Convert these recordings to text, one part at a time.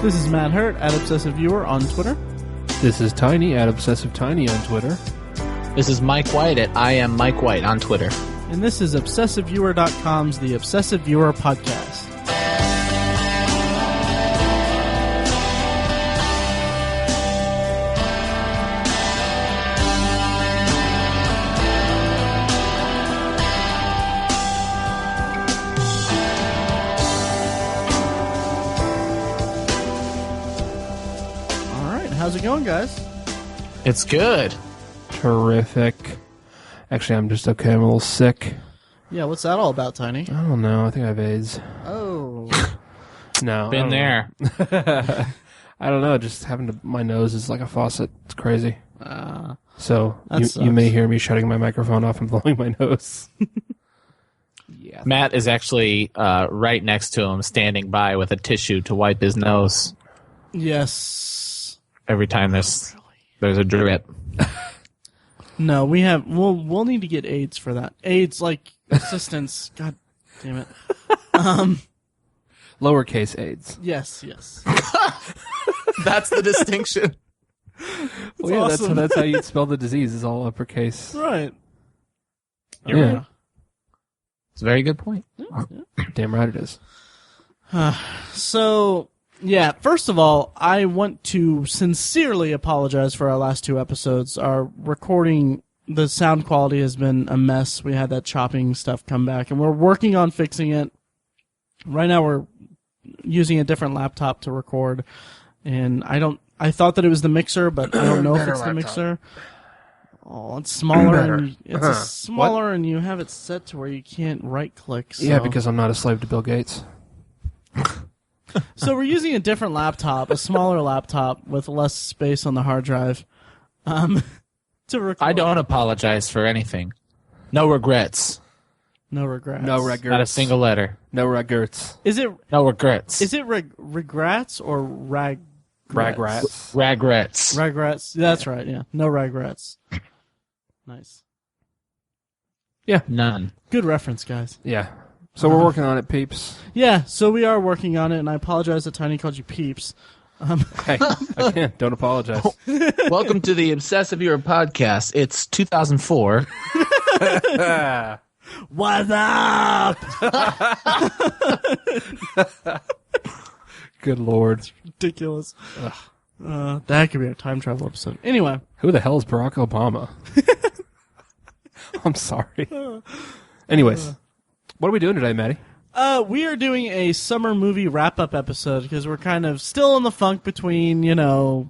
This is Matt Hurt at Obsessive Viewer on Twitter. This is Tiny at Obsessive Tiny on Twitter. This is Mike White at I am Mike White on Twitter. And this is ObsessiveViewer.com's The Obsessive Viewer Podcast. How's it going, guys? It's good. Terrific. Actually, I'm just okay. I'm a little sick. Yeah, what's that all about, Tiny? I don't know. I think I have AIDS. Oh. No. Been there. I don't know. Just my nose is like a faucet. It's crazy. So you may hear me shutting my microphone off and blowing my nose. Yeah. Matt is actually right next to him, standing by with a tissue to wipe his nose. Yes. Every time there's a drip. No, we'll need to get AIDS for that. AIDS, like assistance. God damn it. Lowercase AIDS. Yes. That's the distinction. Well, yeah, awesome. that's how you'd spell the disease, is all uppercase. Right. Yeah. It's a very good point. Yeah. Damn right it is. So, yeah, first of all, I want to sincerely apologize for our last two episodes. Our recording, the sound quality has been a mess. We had that chopping stuff come back, and we're working on fixing it. Right now we're using a different laptop to record, and I thought that it was the mixer, but I don't know if it's the mixer. Oh, it's smaller, and it's smaller, and you have it set to where you can't right-click. So. Yeah, because I'm not a slave to Bill Gates. So we're using a different laptop, a smaller laptop with less space on the hard drive, to record. I don't apologize for anything. No regrets. No regrets. No regrets. Not a single letter. No regrets. Is it? No regrets. Is it regrets or ragrets? Ragrats. Regrets. Regrets. That's right. Yeah. No regrets. Nice. Yeah. None. Good reference, guys. Yeah. So we're working on it, peeps. Yeah. So we are working on it, and I apologize that Tiny called you peeps. Hey, again, don't apologize. Welcome to the Obsessive Viewer Podcast. It's 2004. What's up? Good Lord. Ridiculous. That could be a time travel episode. Anyway. Who the hell is Barack Obama? I'm sorry. Anyways, what are we doing today, Maddie? We are doing a summer movie wrap-up episode because we're kind of still in the funk between, we're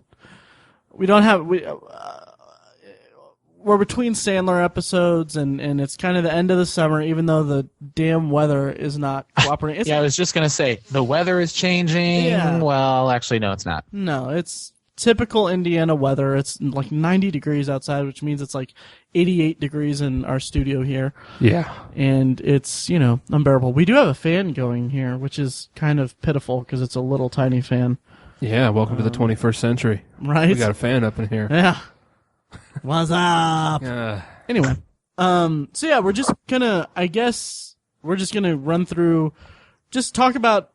between Sandler episodes and it's kind of the end of the summer, even though the damn weather is not cooperating. Yeah, I was just going to say, the weather is changing. Yeah. Well, actually, no, it's not. No, it's typical Indiana weather. It's like 90 degrees outside, which means it's like 88 degrees in our studio here. Yeah. And it's, unbearable. We do have a fan going here, which is kind of pitiful because it's a little tiny fan. Yeah, welcome to the 21st century. Right? We got a fan up in here. Yeah. What's up? Anyway. So yeah, we're just gonna run through, just talk about,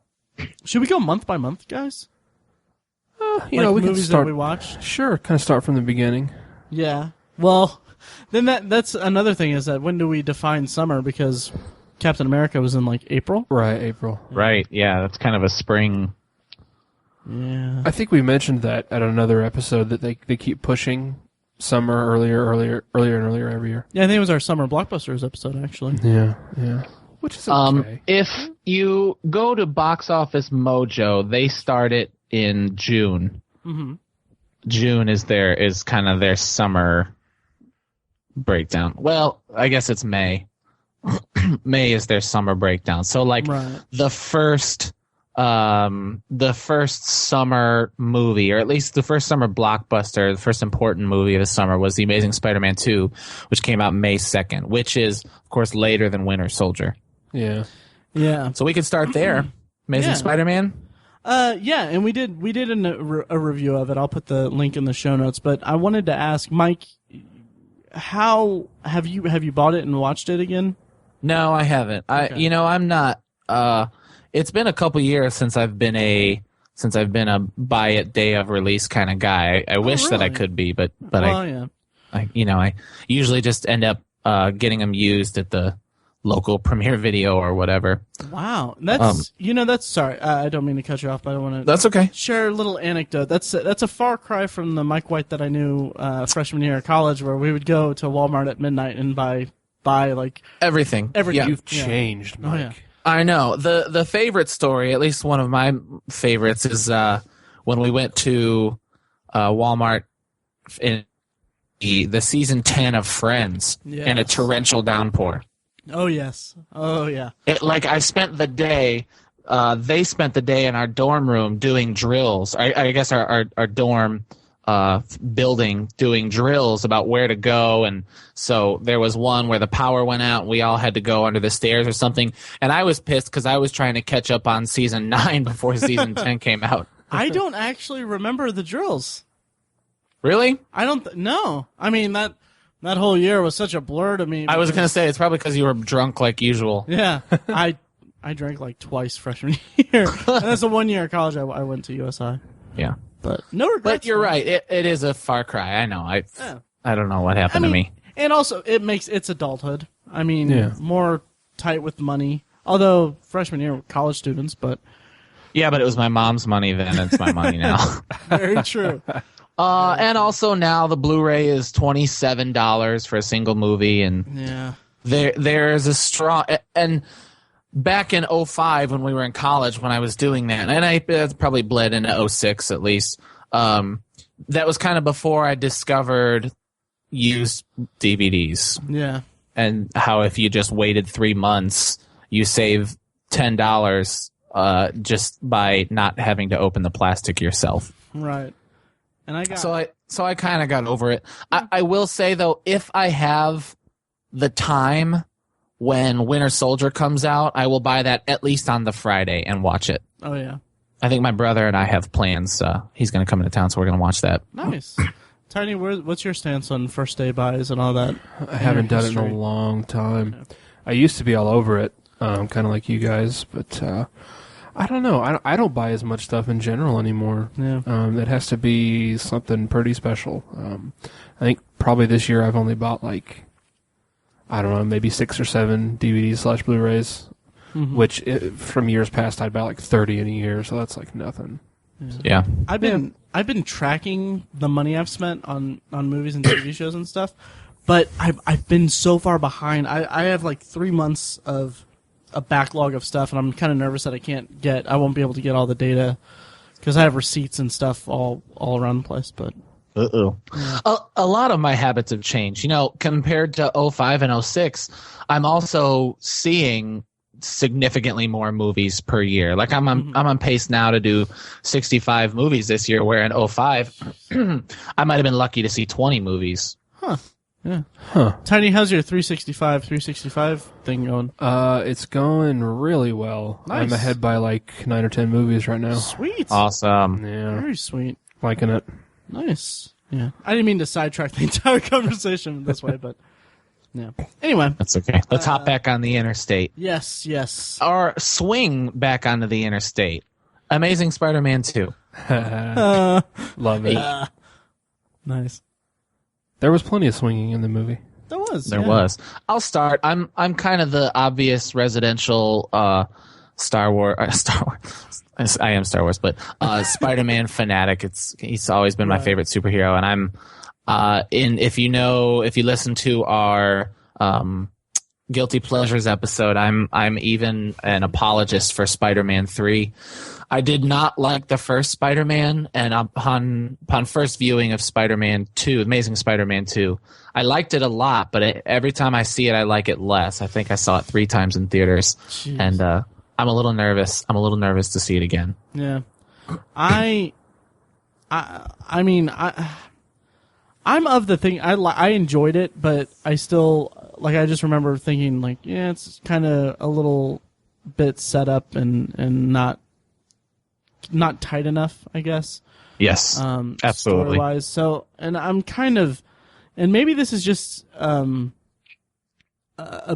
should we go month by month, guys? We can movies start. that we watched? Sure, kind of start from the beginning. Yeah. Well, then that's another thing is that when do we define summer? Because Captain America was in like April. Right, April. Right, yeah, that's kind of a spring. Yeah. I think we mentioned that at another episode that they keep pushing summer earlier and earlier every year. Yeah, I think it was our summer blockbusters episode actually. Yeah. Which is okay. If you go to Box Office Mojo, they start it in June. Mm-hmm. June is kind of their summer breakdown. Well, I guess it's May. May is their summer breakdown. So right. the first summer movie, or at least the first summer blockbuster, the first important movie of the summer was The Amazing Spider-Man 2, which came out May 2nd, which is, of course, later than Winter Soldier. Yeah. Yeah. So we could start there. Amazing Spider-Man. Yeah, and we did a review of it. I'll put the link in the show notes. But I wanted to ask Mike, how have you bought it and watched it again? No, I haven't. Okay. I'm not. It's been a couple years since I've been a since I've been a buy it day of release kind of guy. I wish that I really? could be, but Well, yeah. I usually just end up getting them used at the local Premiere Video or whatever. Wow, that's sorry. I don't mean to cut you off, but I want to. That's okay. Share a little anecdote. That's a far cry from the Mike White that I knew freshman year of college, where we would go to Walmart at midnight and buy like Everything. everything. Yeah. You've changed, Mike. Oh, yeah. I know. The favorite story, at least one of my favorites, is when we went to Walmart in the season 10 of Friends in a torrential downpour. Oh yes. Oh yeah. I spent the day. They spent the day in our dorm room doing drills. I guess our dorm building doing drills about where to go, and so there was one where the power went out and we all had to go under the stairs or something, and I was pissed because I was trying to catch up on season 9 before season 10 came out. I don't actually remember the drills. Really? I don't. No. I mean that whole year was such a blur to me. I was gonna say it's probably because you were drunk like usual. Yeah. I drank like twice freshman year. And that's the 1 year of college I went to USI. Yeah. But no regrets. But you're right. It is a far cry. I know. I don't know what happened to me. And also, it's adulthood. I mean, more tight with money. Although freshman year, college students, but Yeah, but it was my mom's money then. It's my money now. very true. And also now the Blu-ray is $27 for a single movie, and Yeah. there is a strong and. Back in 2005 when we were in college, when I was doing that, and I probably bled into 2006 at least, that was kind of before I discovered used DVDs. Yeah. And how if you just waited 3 months, you save $10 just by not having to open the plastic yourself. Right. And I got So I kind of got over it. I will say, though, if I have the time when Winter Soldier comes out, I will buy that at least on the Friday and watch it. Oh yeah. I think my brother and I have plans. He's going to come into town, so we're going to watch that. Nice. Tiny, what's your stance on first day buys and all that? I haven't done it in a long time. Yeah. I used to be all over it, kind of like you guys, but I don't know. I don't buy as much stuff in general anymore. Yeah. It has to be something pretty special. I think probably this year I've only bought I don't know, maybe 6 or 7 DVDs / Blu-rays, which from years past I'd buy 30 in a year, so that's nothing. Yeah. I've been tracking the money I've spent on movies and TV shows and stuff, but I've been so far behind. I have 3 months of a backlog of stuff, and I'm kind of nervous that I won't be able to get all the data because I have receipts and stuff all around the place, but. Uh-oh. A lot of my habits have changed. Compared to 2005 and 2006, I'm also seeing significantly more movies per year. I'm on pace now to do 65 movies this year, where in 2005, I might have been lucky to see 20 movies. Huh. Yeah. Huh. Tiny, how's your 365 thing going? It's going really well. Nice. I'm ahead by 9 or 10 movies right now. Sweet. Awesome. Yeah. Very sweet. Liking it. Nice. Yeah. I didn't mean to sidetrack the entire conversation this way, but yeah. Anyway. That's okay. Let's hop back on the interstate. Yes. Or swing back onto the interstate. Amazing Spider-Man 2. Love it. Nice. There was plenty of swinging in the movie. There was. I'll start. I'm kind of the obvious residential Star Wars. I am Star Wars, but Spider-Man fanatic. He's always been my favorite superhero, and I'm if you listen to our Guilty Pleasures episode, I'm even an apologist for Spider-Man 3. I did not like the first Spider-Man, and upon first viewing of Spider-Man 2, Amazing Spider-Man 2, I liked it a lot, but every time I see it, I like it less. I think I saw it 3 times in theaters, and I'm a little nervous. I'm a little nervous to see it again. Yeah, I mean, I'm of the thing. I enjoyed it, but I still I just remember thinking it's kind of a little bit set up and not tight enough, I guess. Yes, absolutely. Story-wise, so and I'm kind of, and maybe this is just a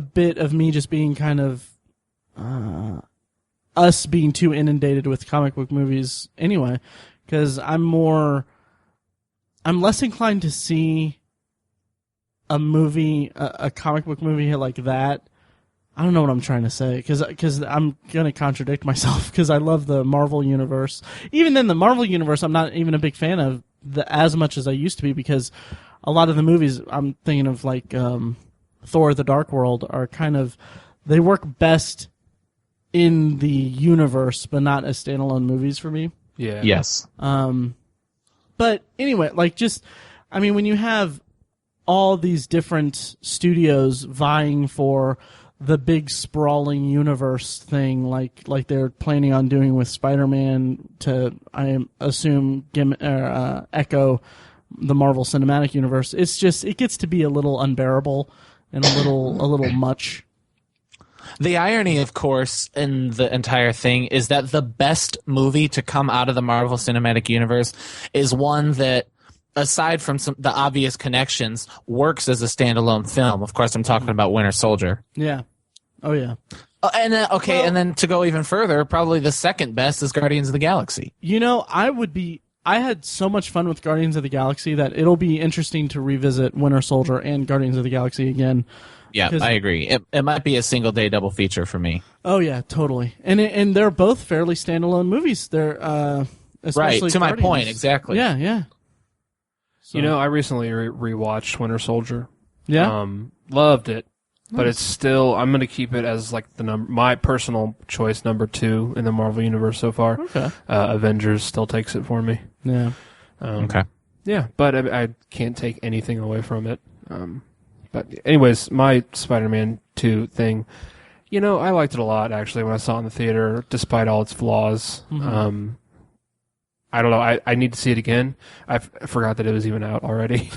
bit of me just being kind of us being too inundated with comic book movies anyway, because I'm less inclined to see a movie, a comic book movie like that. I don't know what I'm trying to say, because I'm going to contradict myself, because I love the Marvel Universe. Even then, the Marvel Universe, I'm not even a big fan of as much as I used to be, because a lot of the movies I'm thinking of, like Thor: The Dark World, are kind of, they work best in the universe, but not as standalone movies for me. Yeah. Yes. But anyway, like, just, I mean, when you have all these different studios vying for the big sprawling universe thing, like they're planning on doing with Spider-Man, to, I assume, echo the Marvel Cinematic Universe, it's just, it gets to be a little unbearable and a little much. The irony, of course, in the entire thing is that the best movie to come out of the Marvel Cinematic Universe is one that, aside from the obvious connections, works as a standalone film. Of course, I'm talking about Winter Soldier. Yeah. Oh, yeah. And then to go even further, probably the second best is Guardians of the Galaxy. You know, I had so much fun with Guardians of the Galaxy that it'll be interesting to revisit Winter Soldier and Guardians of the Galaxy again. Yeah, I agree. It might be a single-day double feature for me. Oh, yeah, totally. And they're both fairly standalone movies. They're especially right, to my Guardians. point, exactly. Yeah, yeah. So. You know, I recently rewatched Winter Soldier. Yeah? Loved it. But it's still, I'm going to keep it as like my personal choice number 2 in the Marvel Universe so far. Okay. Avengers still takes it for me. Yeah. Okay. Yeah, but I can't take anything away from it. But anyways, my Spider-Man 2 thing, you know, I liked it a lot actually when I saw it in the theater, despite all its flaws. Mm-hmm. I don't know. I need to see it again. I forgot that it was even out already,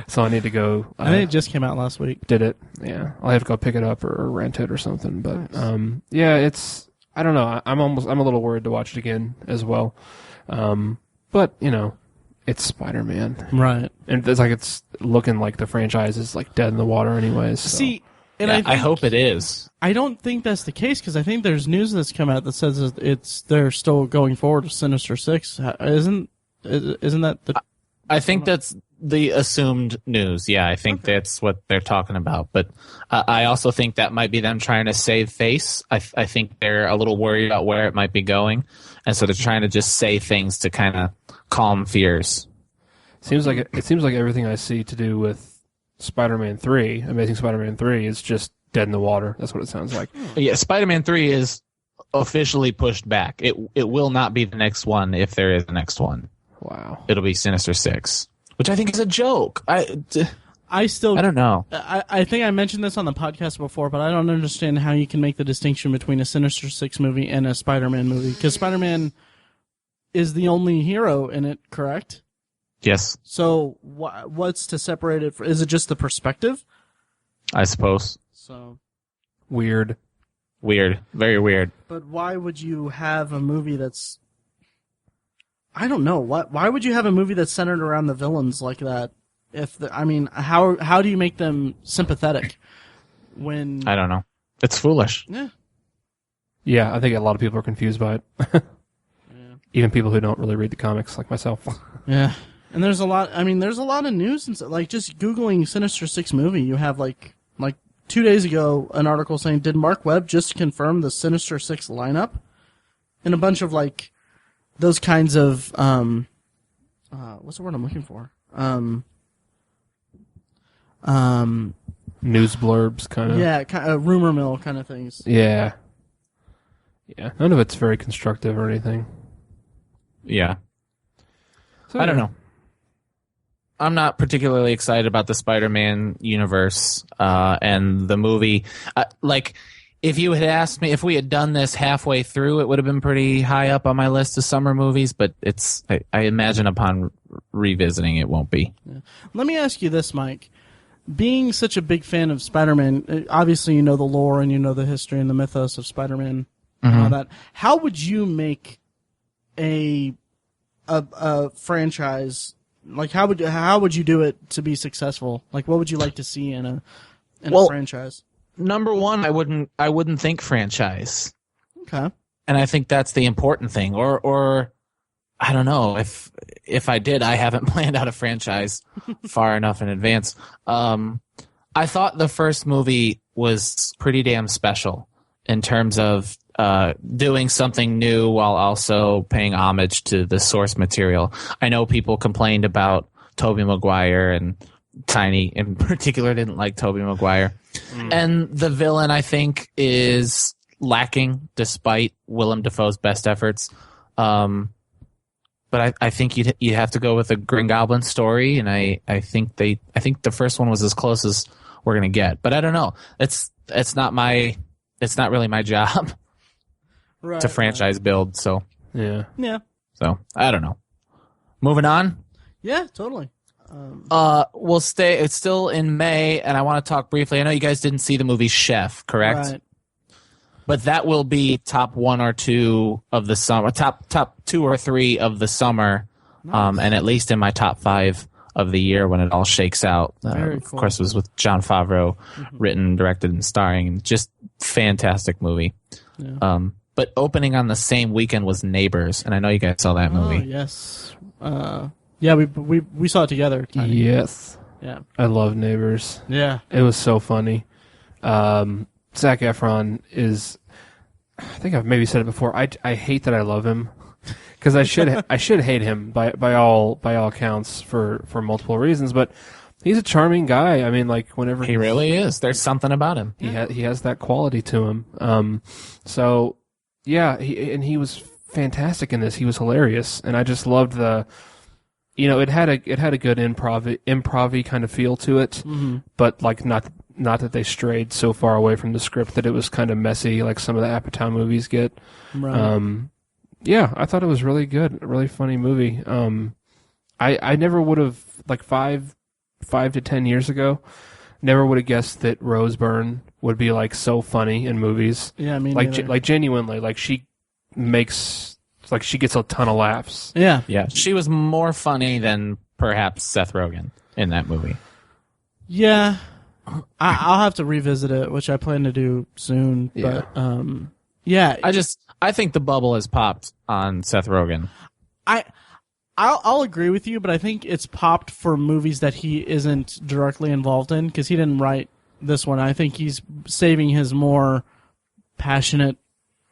so I need to go. I think it just came out last week. Did it? Yeah, I'll have to go pick it up or rent it or something. But nice. Yeah, it's. I don't know. I'm a little worried to watch it again as well. But you know, it's Spider-Man, Right? and it's looking like the franchise is like dead in the water, anyways. So. See. And I hope it is. I don't think that's the case, because I think there's news that's come out that says they're still going forward with Sinister Six. Isn't that the? I think that's the assumed news. Yeah, I think that's what they're talking about. But I also think that might be them trying to save face. I think they're a little worried about where it might be going, and so they're trying to just say things to kind of calm fears. Seems like everything I see to do with Spider-Man 3, Amazing Spider-Man 3, is just dead in the water. That's what it sounds like. Yeah, Spider-Man 3 is officially pushed back. It will not be the next one if there is a next one. Wow. It'll be Sinister Six, which I think is a joke. I don't know. I think I mentioned this on the podcast before, but I don't understand how you can make the distinction between a Sinister Six movie and a Spider-Man movie, because Spider-Man is the only hero in it, correct? Yes. So what's to separate it? Is it just the perspective? I suppose. So weird, very weird. But why would you have a movie that's? I don't know. Why would you have a movie that's centered around the villains like that? How do you make them sympathetic? When I don't know. It's foolish. Yeah. Yeah, I think a lot of people are confused by it. Yeah. Even people who don't really read the comics, like myself. Yeah. And there's a lot of news, and like just Googling Sinister Six movie, you have like 2 days ago an article saying, did Mark Webb just confirm the Sinister Six lineup? And a bunch of like those kinds of what's the word I'm looking for? News blurbs, kind of. Yeah, rumor mill kind of things. Yeah. Yeah, none of it's very constructive or anything. Yeah. So, I don't know. I'm not particularly excited about the Spider-Man universe and the movie. If you had asked me if we had done this halfway through, it would have been pretty high up on my list of summer movies. But I imagine upon revisiting, it won't be. Yeah. Let me ask you this, Mike. Being such a big fan of Spider-Man, obviously you know the lore and you know the history and the mythos of Spider-Man and all that. How would you make a franchise? Like, how would you do it to be successful? Like, what would you like to see in a franchise? Number one, I wouldn't think franchise. Okay. I think that's the important thing. Or I don't know if I did, I haven't planned out a franchise far enough in advance. I thought the first movie was pretty damn special in terms of doing something new while also paying homage to the source material. I know people complained about Tobey Maguire, and Tiny in particular didn't like Tobey Maguire. And the villain, I think, is lacking despite Willem Dafoe's best efforts. But I think you have to go with a Green Goblin story, and I think the first one was as close as we're gonna get. But I don't know. It's not really my job to franchise build. So Yeah. So I don't know. Moving on. Yeah, totally. We'll stay. It's still in May, and I want to talk briefly. I know you guys didn't see the movie Chef, correct? Right. But that will be top 1 or 2 of the summer, top 2 or 3 of the summer, and at least in my top 5 of the year when it all shakes out. Of course, it was with Jon Favreau, written, directed, and starring. Just fantastic movie. Yeah. But opening on the same weekend was Neighbors, and I know you guys saw that movie. Oh, yes. Yeah, we saw it together. Tiny. Yes. Yeah. I love Neighbors. Yeah. It was so funny. Zac Efron is, I think I've maybe said it before. I hate that I love him, because I should hate him by all counts for multiple reasons. But he's a charming guy. I mean, like whenever He really is. There's something about him. he has that quality to him. So yeah, he was fantastic in this. He was hilarious, and I just loved the. It had a good improv-y kind of feel to it, but like not that they strayed so far away from the script that it was kind of messy, like some of the Apatow movies get. Right. Yeah, I thought it was really good, a really funny movie. I never would have, like 5 to 10 years ago, never would have guessed that Rose Byrne would be like so funny in movies. Yeah, I mean, like genuinely, like she gets a ton of laughs. Yeah. Yeah, she was more funny than perhaps Seth Rogen in that movie. Yeah. I'll have to revisit it, which I plan to do soon. Yeah. But yeah, I think the bubble has popped on Seth Rogen. I'll agree with you, but I think it's popped for movies that he isn't directly involved in, because he didn't write this one. I think he's saving his more passionate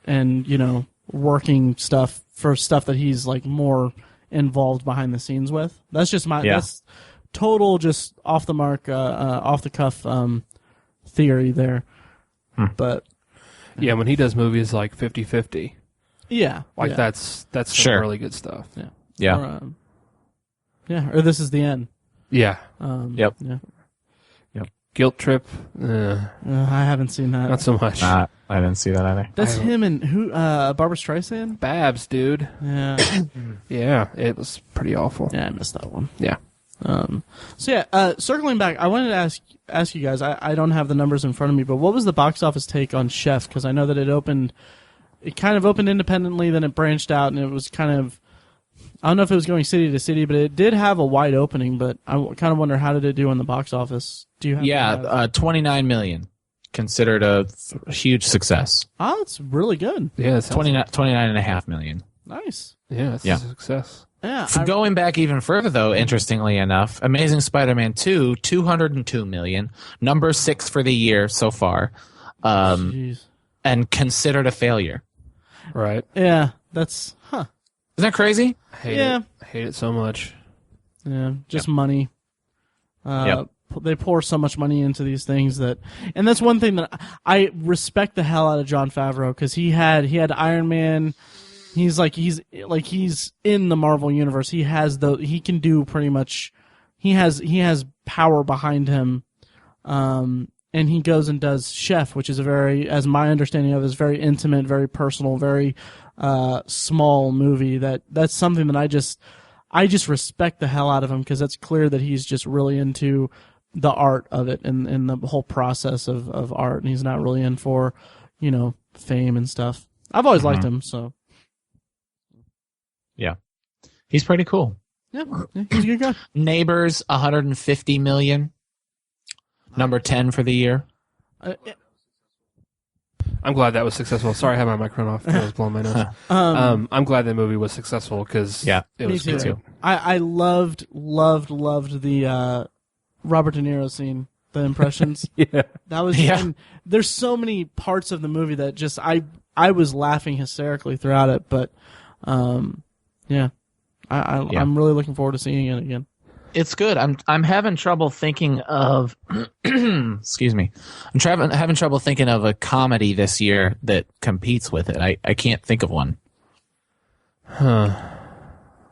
and working stuff for stuff that he's like more involved behind the scenes with. That's just that's total just off the mark, off the cuff theory there. But yeah, when he does movies like 50-50, yeah, that's some Sure. really good stuff. yeah, Yeah. Or This Is the End. Yeah. Yep. Yeah. Guilt Trip, I haven't seen that. not so much. I didn't see that either. That's him and who? Barbara Streisand. Babs, dude. Yeah, Yeah, it was pretty awful. yeah, I missed that one. Yeah. So yeah, circling back, I wanted to ask you guys. I don't have the numbers in front of me, but what was the box office take on Chef? Because I know that it kind of opened independently, then it branched out, and it was kind of, I don't know if it was going city to city, but it did have a wide opening. But I kind of wonder, how did it do in the box office? Do you have? 29 million, considered a huge success. Oh, it's really good. Yeah, 29.5 million. Nice. Yeah, it's Yeah. a success. Yeah. Going back even further, though, interestingly enough, Amazing Spider-Man 2, 202 million, number 6 for the year so far, Jeez. and considered a failure. Right. Yeah, that's Isn't that crazy? I hate Yeah. it. I hate it so much. Yeah, just money. Yep. They pour so much money into these things and that's one thing that I respect the hell out of Jon Favreau, because he had Iron Man. He's in the Marvel universe. He can do pretty much. He has power behind him, and he goes and does Chef, which is as my understanding of it, is very intimate, very personal, very small movie. That's something that I just respect the hell out of him, because it's clear that he's just really into the art of it and the whole process of art, and he's not really in for, fame and stuff. I've always liked him, so. Yeah. He's pretty cool. Yeah, he's a good guy. Neighbors, 150 million. Number 10 for the year. I'm glad that was successful. Sorry, I had my microphone off. I was blowing my nose. I'm glad that movie was successful because it was me great. too. I loved the Robert De Niro scene, the impressions. Yeah. That was. And there's so many parts of the movie that just I was laughing hysterically throughout it, but I'm really looking forward to seeing it again. It's good. I'm having trouble thinking of excuse me. Having trouble thinking of a comedy this year that competes with it. I can't think of one.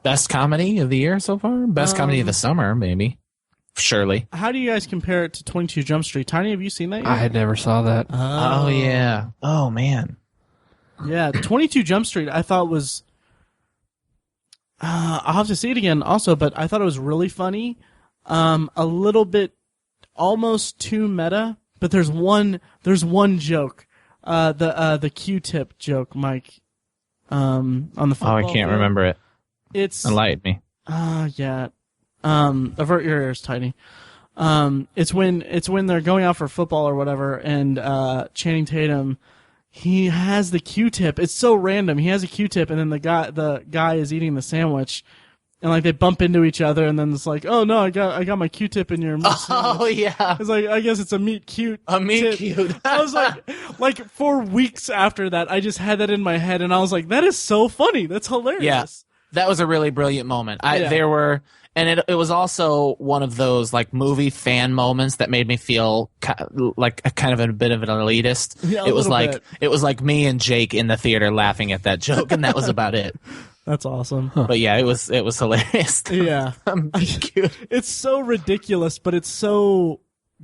Best comedy of the year so far? Best comedy of the summer, maybe. Surely. How do you guys compare it to 22 Jump Street? Tiny, have you seen that yet? I had never saw that. Oh yeah. Oh man. Yeah, 22 Jump Street I thought was I'll have to see it again also, but I thought it was really funny. A little bit almost too meta, but there's one joke. The Q-tip joke, Mike. On the football I can't field. remember it. It's Enlighten me. yeah. Avert your ears, Tiny. It's when they're going out for football or whatever, and Channing Tatum, he has the Q-tip. It's so random. He has a Q-tip, and then the guy is eating the sandwich, and like they bump into each other, and then it's like, oh no, I got my Q-tip in your meat sandwich. Oh yeah. It's like, I guess it's a meat cute. A meat tip. cute. I was like for weeks after that, I just had that in my head, and I was like, that is so funny. That's hilarious. Yeah. That was a really brilliant moment. There were. And it was also one of those like movie fan moments that made me feel like kind of a bit of an elitist. Yeah, it was like me and Jake in the theater laughing at that joke, and that was about it. That's awesome. But yeah, it was hilarious. Yeah, it's so ridiculous, but it's so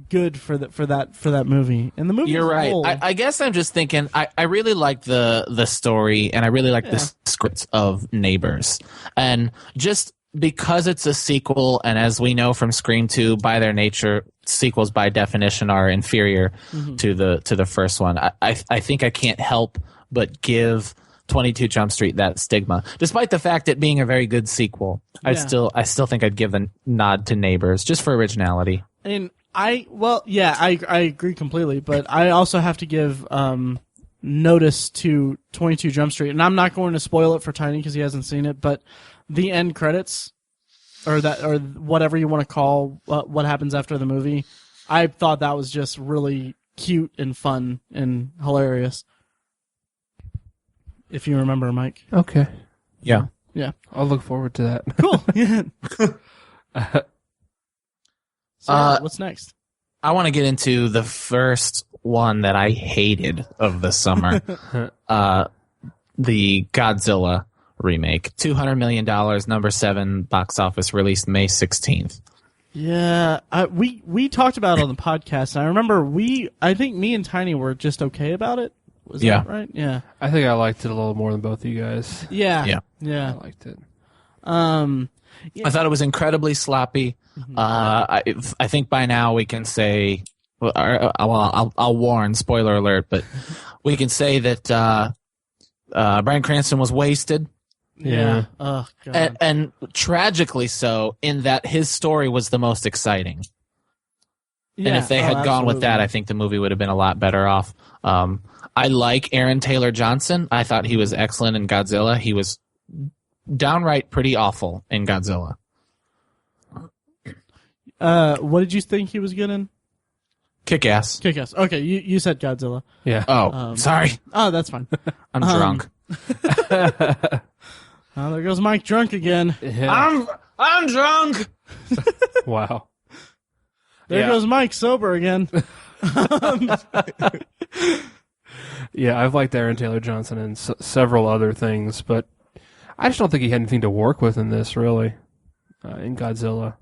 good for that movie. And the movie. You're right. I guess I'm just thinking. I really like the story, and I really like the script of Neighbors, and just. Because it's a sequel, and as we know from Scream 2, by their nature, sequels by definition are inferior to the first one. I think I can't help but give 22 Jump Street that stigma, despite the fact it being a very good sequel. I still think I'd give the nod to Neighbors just for originality. And I agree completely, but I also have to give notice to 22 Jump Street, and I'm not going to spoil it for Tiny because he hasn't seen it, but. The end credits, or whatever you want to call what happens after the movie, I thought that was just really cute and fun and hilarious. If you remember, Mike. Okay. Yeah. Yeah. I'll look forward to that. Cool. Yeah. So, what's next? I want to get into the first one that I hated of the summer, the Godzilla remake. $200 million, number 7 box office, released May 16th. Yeah, we talked about it on the podcast, and I remember I think me and Tiny were just okay about it. Was that right? Yeah. I think I liked it a little more than both of you guys. Yeah. I liked it. I thought it was incredibly sloppy. I think by now we can say, I'll warn, spoiler alert, but we can say that Bryan Cranston was wasted. Yeah. Oh, God. And tragically so, in that his story was the most exciting. Yeah. And if they had gone with that, I think the movie would have been a lot better off. I like Aaron Taylor Johnson. I thought he was excellent in Godzilla. He was downright pretty awful in Godzilla. What did you think he was good in? Kick-Ass. Kick-Ass. Okay, you said Godzilla. Yeah. Oh, sorry. Oh, that's fine. I'm drunk. Oh, there goes Mike drunk again. Yeah. I'm drunk. Wow. There goes Mike sober again. Yeah, I've liked Aaron Taylor Johnson and several other things, but I just don't think he had anything to work with in this, really, in Godzilla.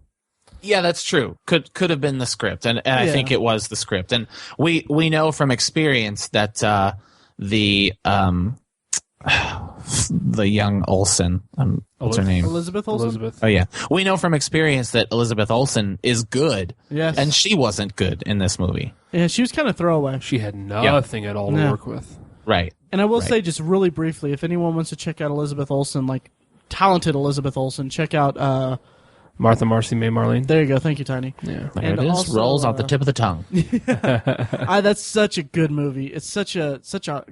Yeah, that's true. Could have been the script, and I think it was the script. And we know from experience that the young Olsen, what's her name? Elizabeth Olsen. Oh yeah, we know from experience that Elizabeth Olsen is good. Yes, and she wasn't good in this movie. Yeah, she was kind of throwaway. She had nothing at all to work with. Right. And I will say, just really briefly, if anyone wants to check out Elizabeth Olsen, like talented Elizabeth Olsen, check out Martha, Marcy, May, Marlene. There you go. Thank you, Tiny. Yeah. There it is. also, rolls off the tip of the tongue. That's such a good movie. It's such a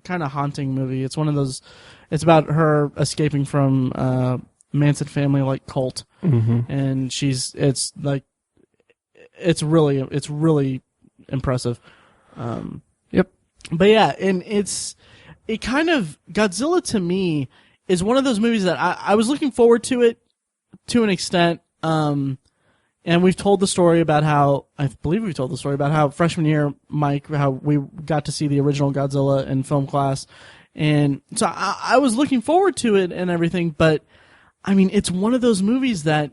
kind of haunting movie. It's one of those. It's about her escaping from Manson family like cult, and it's really impressive. Yep. But yeah, and it kind of Godzilla to me is one of those movies that I was looking forward to it to an extent. And we've told the story about how freshman year, Mike, how we got to see the original Godzilla in film class. And so I was looking forward to it and everything, but I mean, it's one of those movies that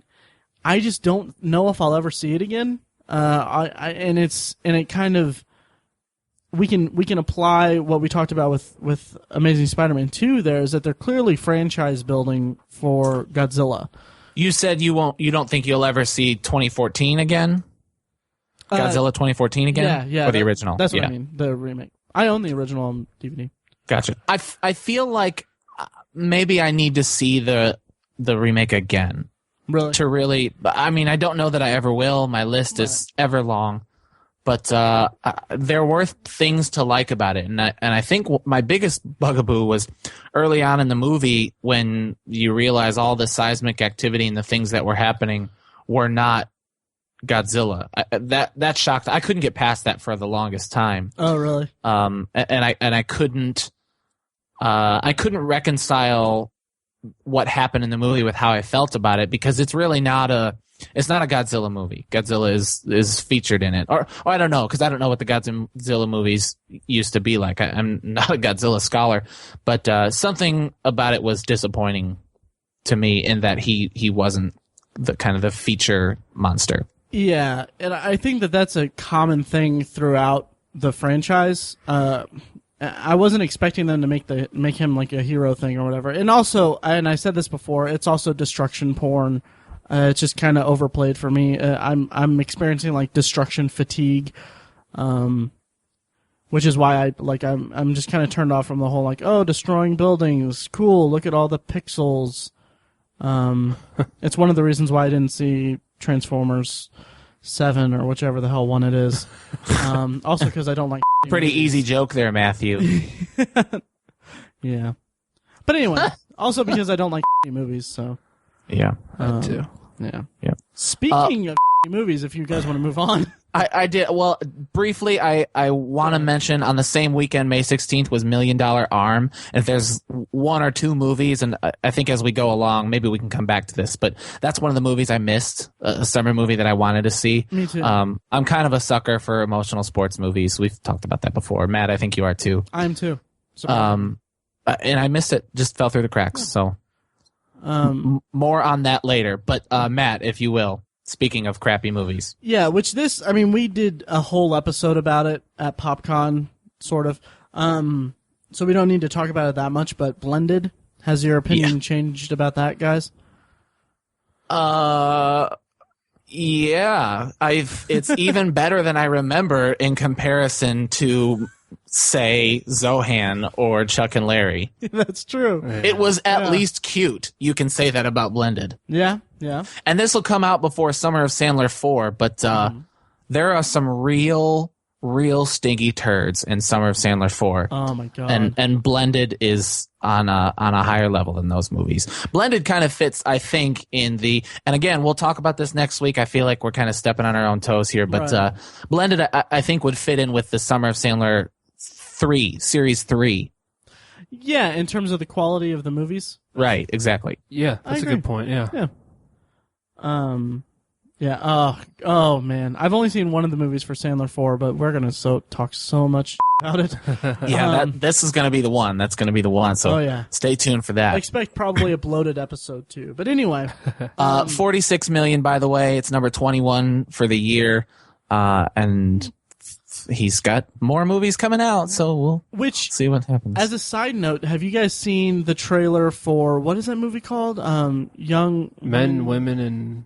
I just don't know if I'll ever see it again. It kind of, we can apply what we talked about with Amazing Spider-Man 2 there, is that they're clearly franchise building for Godzilla. You said you don't think you'll ever see 2014 again? Godzilla 2014 again? Yeah. Or the original? That's what I mean, the remake. I own the original on DVD. Gotcha. I feel like maybe I need to see the remake again. Really? To really, I mean, I don't know that I ever will. My list is ever long. But there were things to like about it. And I think my biggest bugaboo was early on in the movie when you realize all the seismic activity and the things that were happening were not Godzilla. That shocked. I couldn't get past that for the longest time. Oh, really? And I couldn't reconcile what happened in the movie with how I felt about it, because it's really not a Godzilla movie. Godzilla is featured in it, or I don't know, because I don't know what the Godzilla movies used to be like. I'm not a Godzilla scholar, but something about it was disappointing to me in that he wasn't the kind of the feature monster. Yeah, and I think that's a common thing throughout the franchise. I wasn't expecting them to make him like a hero thing or whatever. And also, and I said this before, it's also destruction porn. It's just kind of overplayed for me. I'm experiencing like destruction fatigue, which is why I'm just kind of turned off from the whole like, oh, destroying buildings, cool, look at all the pixels. It's one of the reasons why I didn't see Transformers 7 or whichever the hell one it is. Also because I don't like pretty movies. Easy joke there, Matthew. Yeah, but anyway, also because I don't like movies. So yeah, that too. Yeah. Speaking of movies, if you guys want to move on. I did. Well, briefly, I want to mention on the same weekend, May 16th, was $1 Million Arm. And if there's one or two movies, and I think as we go along, maybe we can come back to this, but that's one of the movies I missed, a summer movie that I wanted to see. Me too. I'm kind of a sucker for emotional sports movies. We've talked about that before. Matt, I think you are too. I am too. And I missed it. Just fell through the cracks. So more on that later. But Matt, if you will. Speaking of crappy movies. Yeah, we did a whole episode about it at PopCon, sort of. So we don't need to talk about it that much, but Blended, has your opinion changed about that, guys? Yeah. It's even better than I remember in comparison to, say, Zohan or Chuck and Larry. That's true. It was at least cute. You can say that about Blended. Yeah. And this will come out before Summer of Sandler 4, but there are some real stinky turds in Summer of Sandler 4. Oh my god. And Blended is on a higher level than those movies. Blended kind of fits, I think, and again, we'll talk about this next week. I feel like we're kind of stepping on our own toes here, but right. Blended, I think, would fit in with the Summer of Sandler 3, Series 3. Yeah, in terms of the quality of the movies. Right, exactly. Yeah, that's a good point, yeah. Yeah. Oh man. I've only seen one of the movies for Sandler 4, but we're going to talk so much about it. Yeah, this is going to be the one. That's going to be the one. So stay tuned for that. I expect probably a bloated episode too. But anyway. 46 million, by the way. It's number 21 for the year. And he's got more movies coming out, so we'll see what happens. As a side note, have you guys seen the trailer for, what is that movie called? Young Men, Women, and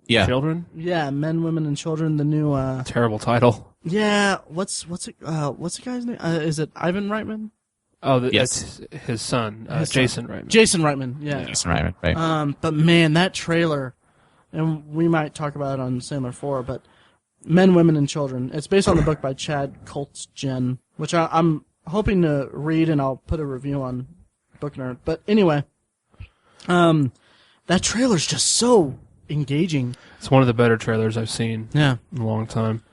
Children? Yeah, Men, Women, and Children, the new... terrible title. Yeah, what's the guy's name? Is it Ivan Reitman? Oh, that's his son, Jason Reitman. Jason Reitman, yeah. Jason Reitman, right. But man, that trailer and we might talk about it on Sandler 4, but Men, Women, and Children. It's based on the book by Chad Coltzgen, which I'm hoping to read, and I'll put a review on Book Nerd. But anyway, that trailer's just so engaging. It's one of the better trailers I've seen in a long time.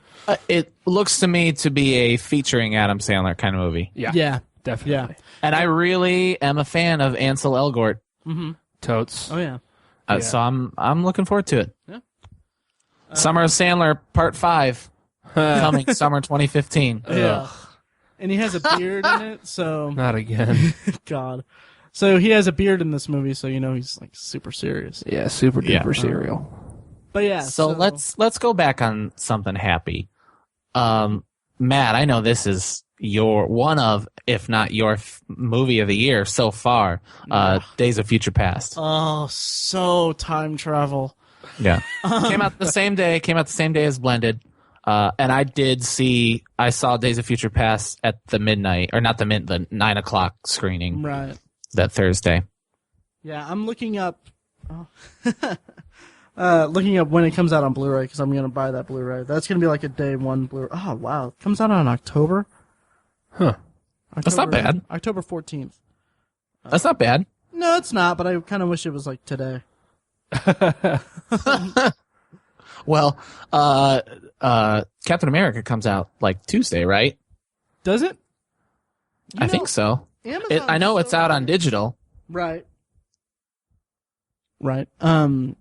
It looks to me to be a featuring Adam Sandler kind of movie. Yeah. Definitely. Yeah. And I really am a fan of Ansel Elgort. Mm-hmm. Totes. Oh, yeah. So I'm looking forward to it. Yeah. Summer of Sandler Part 5 coming summer 2015. Yeah. And he has a beard in it, so... Not again. God. So he has a beard in this movie, so you know he's like super serious. Yeah, super duper serial. But yeah, so let's go back on something happy. Matt, I know this is your one of, if not your movie of the year so far. Days of Future Past. Oh, so time travel. Yeah, came out the same day as Blended. And I saw Days of Future Past at the midnight, or not the 9:00 screening. Right. That Thursday. Yeah, I'm looking up when it comes out on Blu-ray, because I'm going to buy that Blu-ray. That's going to be like a day one Blu-ray. Oh, wow. It comes out on October? Huh. That's not bad. October 14th. That's not bad. No, it's not, but I kind of wish it was like today. Well, Captain America comes out like Tuesday, right? Does it? I think so. Amazon I know it's out on digital. Right. I don't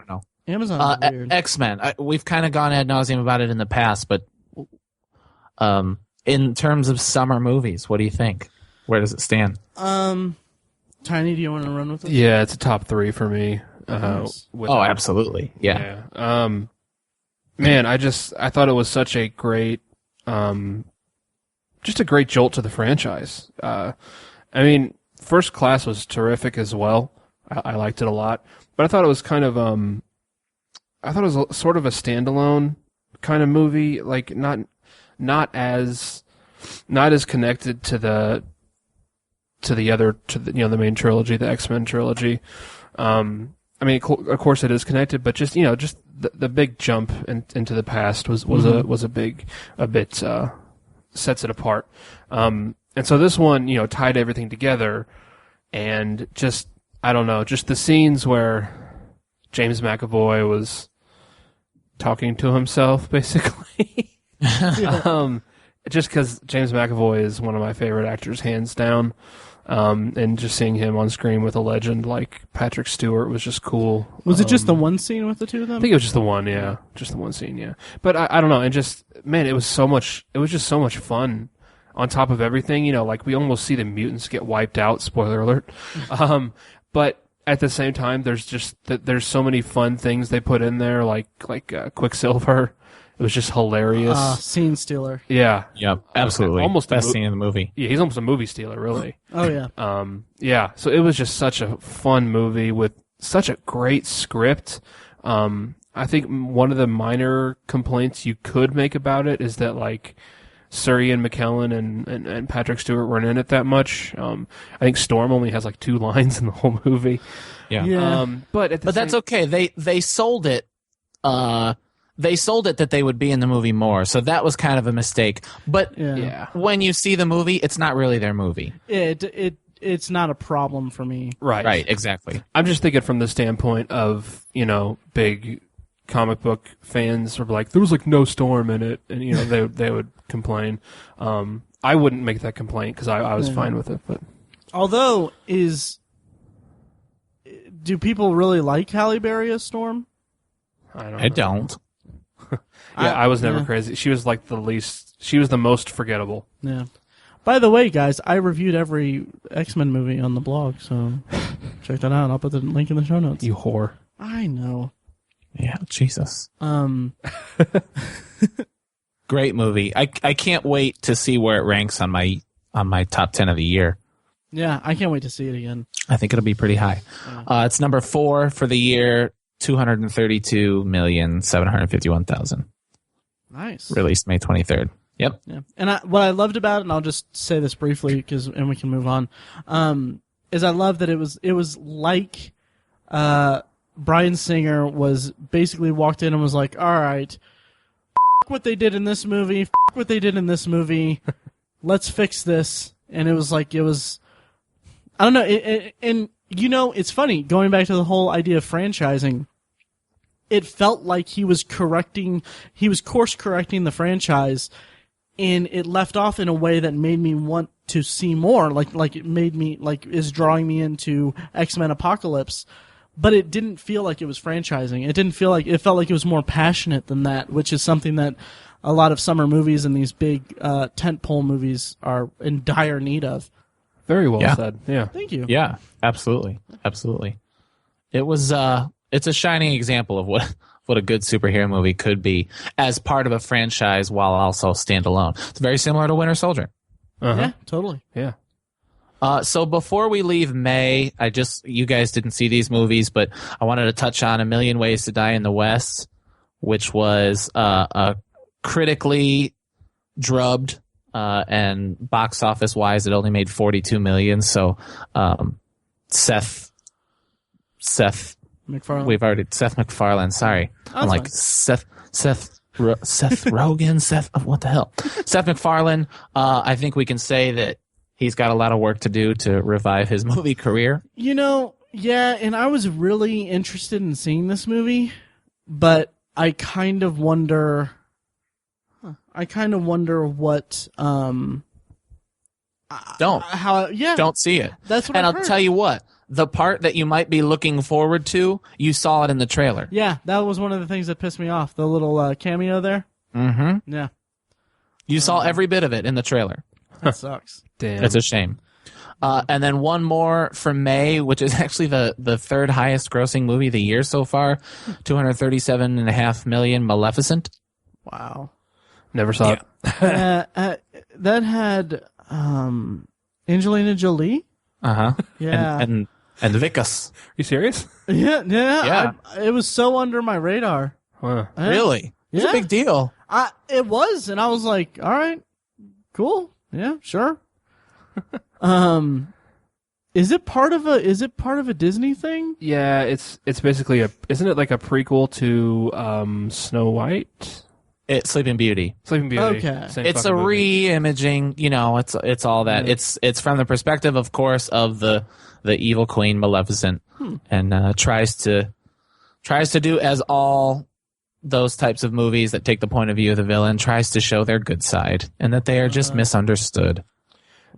know. Amazon's weird. X-Men. We've kind of gone ad nauseum about it in the past, but in terms of summer movies, what do you think? Where does it stand? Tiny, do you want to run with it? Yeah, it's a top 3 for me. Nice. Absolutely. Yeah. Man, I thought it was such a great, just a great jolt to the franchise. I mean, First Class was terrific as well. I liked it a lot, but I thought it was kind of, I thought it was sort of a standalone kind of movie, like not as connected to the the main trilogy, the X-Men trilogy. I mean, of course it is connected, but just the big jump into the past was a bit sets it apart. And so this one, tied everything together, and just, I don't know, just the scenes where James McAvoy was talking to himself, basically. Just because James McAvoy is one of my favorite actors, hands down. And just seeing him on screen with a legend like Patrick Stewart was just cool. Was it just the one scene with the two of them? I think it was just the one, yeah. Just the one scene, yeah. But I don't know, and just, man, it was just so much fun on top of everything, like we almost see the mutants get wiped out, spoiler alert. But at the same time, there's so many fun things they put in there, like Quicksilver. It was just hilarious. Scene stealer. Yeah. Yep, absolutely. Almost best scene in the movie. Yeah, he's almost a movie stealer, really. Oh, yeah. Yeah, so it was just such a fun movie with such a great script. I think one of the minor complaints you could make about it is that, like, Sir Ian McKellen and Patrick Stewart weren't in it that much. I think Storm only has, like, 2 lines in the whole movie. Yeah. But that's okay. They sold it. They sold it that they would be in the movie more, so that was kind of a mistake. But when you see the movie, it's not really their movie. It's not a problem for me. Right, exactly. I'm just thinking from the standpoint of, big comic book fans are like, there was like no Storm in it, and they would complain. I wouldn't make that complaint because I was fine with it. But although, do people really like Halle Berry as Storm? I don't. I was never crazy. She was like she was the most forgettable. Yeah. By the way, guys, I reviewed every X-Men movie on the blog, so check that out. I'll put the link in the show notes. You whore. I know. Yeah, Jesus. Great movie. I can't wait to see where it ranks on my top 10 of the year. Yeah, I can't wait to see it again. I think it'll be pretty high. It's number 4 for the year. 232,751,000. Nice. Released May 23rd. Yep. Yeah. And what I loved about it, and I'll just say this briefly and we can move on, is I love that it was like Bryan Singer was basically walked in and was like, all right, f*** what they did in this movie, f*** what they did in this movie, let's fix this. And it was like, I don't know, and you know, it's funny, going back to the whole idea of franchising, it felt like he was course correcting the franchise, and it left off in a way that made me want to see more, like it made me, like, is drawing me into X-Men Apocalypse. But it didn't feel like it was franchising. It felt like it was more passionate than that, which is something that a lot of summer movies and these big tentpole movies are in dire need of. Very well said. Yeah. Thank you. Yeah, absolutely. Absolutely. It was it's a shining example of what a good superhero movie could be as part of a franchise while also standalone. It's very similar to Winter Soldier. Uh-huh. Yeah, totally. Yeah. So before we leave May, you guys didn't see these movies, but I wanted to touch on A Million Ways to Die in the West, which was a critically drubbed, and box office wise, it only made $42 million. So, Seth MacFarlane. Seth MacFarlane. Sorry, I'm like fine. Seth Rogen. What the hell? Seth MacFarlane. I think we can say that he's got a lot of work to do to revive his movie career. You know, yeah, and I was really interested in seeing this movie, but I kind of wonder what Don't see it. That's what and I've I'll heard. tell you what, the part that you might be looking forward to, you saw it in the trailer. Yeah, that was one of the things that pissed me off. The little cameo there. Mm-hmm. Yeah, You saw every bit of it in the trailer. that sucks. Damn. It's a shame. And then one more from May, which is actually the third highest grossing movie of the year so far, $237.5 million, Maleficent. Wow. Never saw it. That had Angelina Jolie. Uh-huh. Yeah. And Vicus. Are you serious? Yeah. It was so under my radar. Wow. Really? It's Yeah. a big deal. It was, and I was like, all right, cool. Yeah, sure. Is it part of a Disney thing? Yeah, it's basically isn't it like a prequel to Snow White? It's Sleeping Beauty. Sleeping Beauty. Okay. Same It's a fucking movie. re-imaging, it's all that. Yeah. It's from the perspective, of course, of the evil queen Maleficent, and tries to do as all those types of movies that take the point of view of the villain, tries to show their good side and that they are just misunderstood.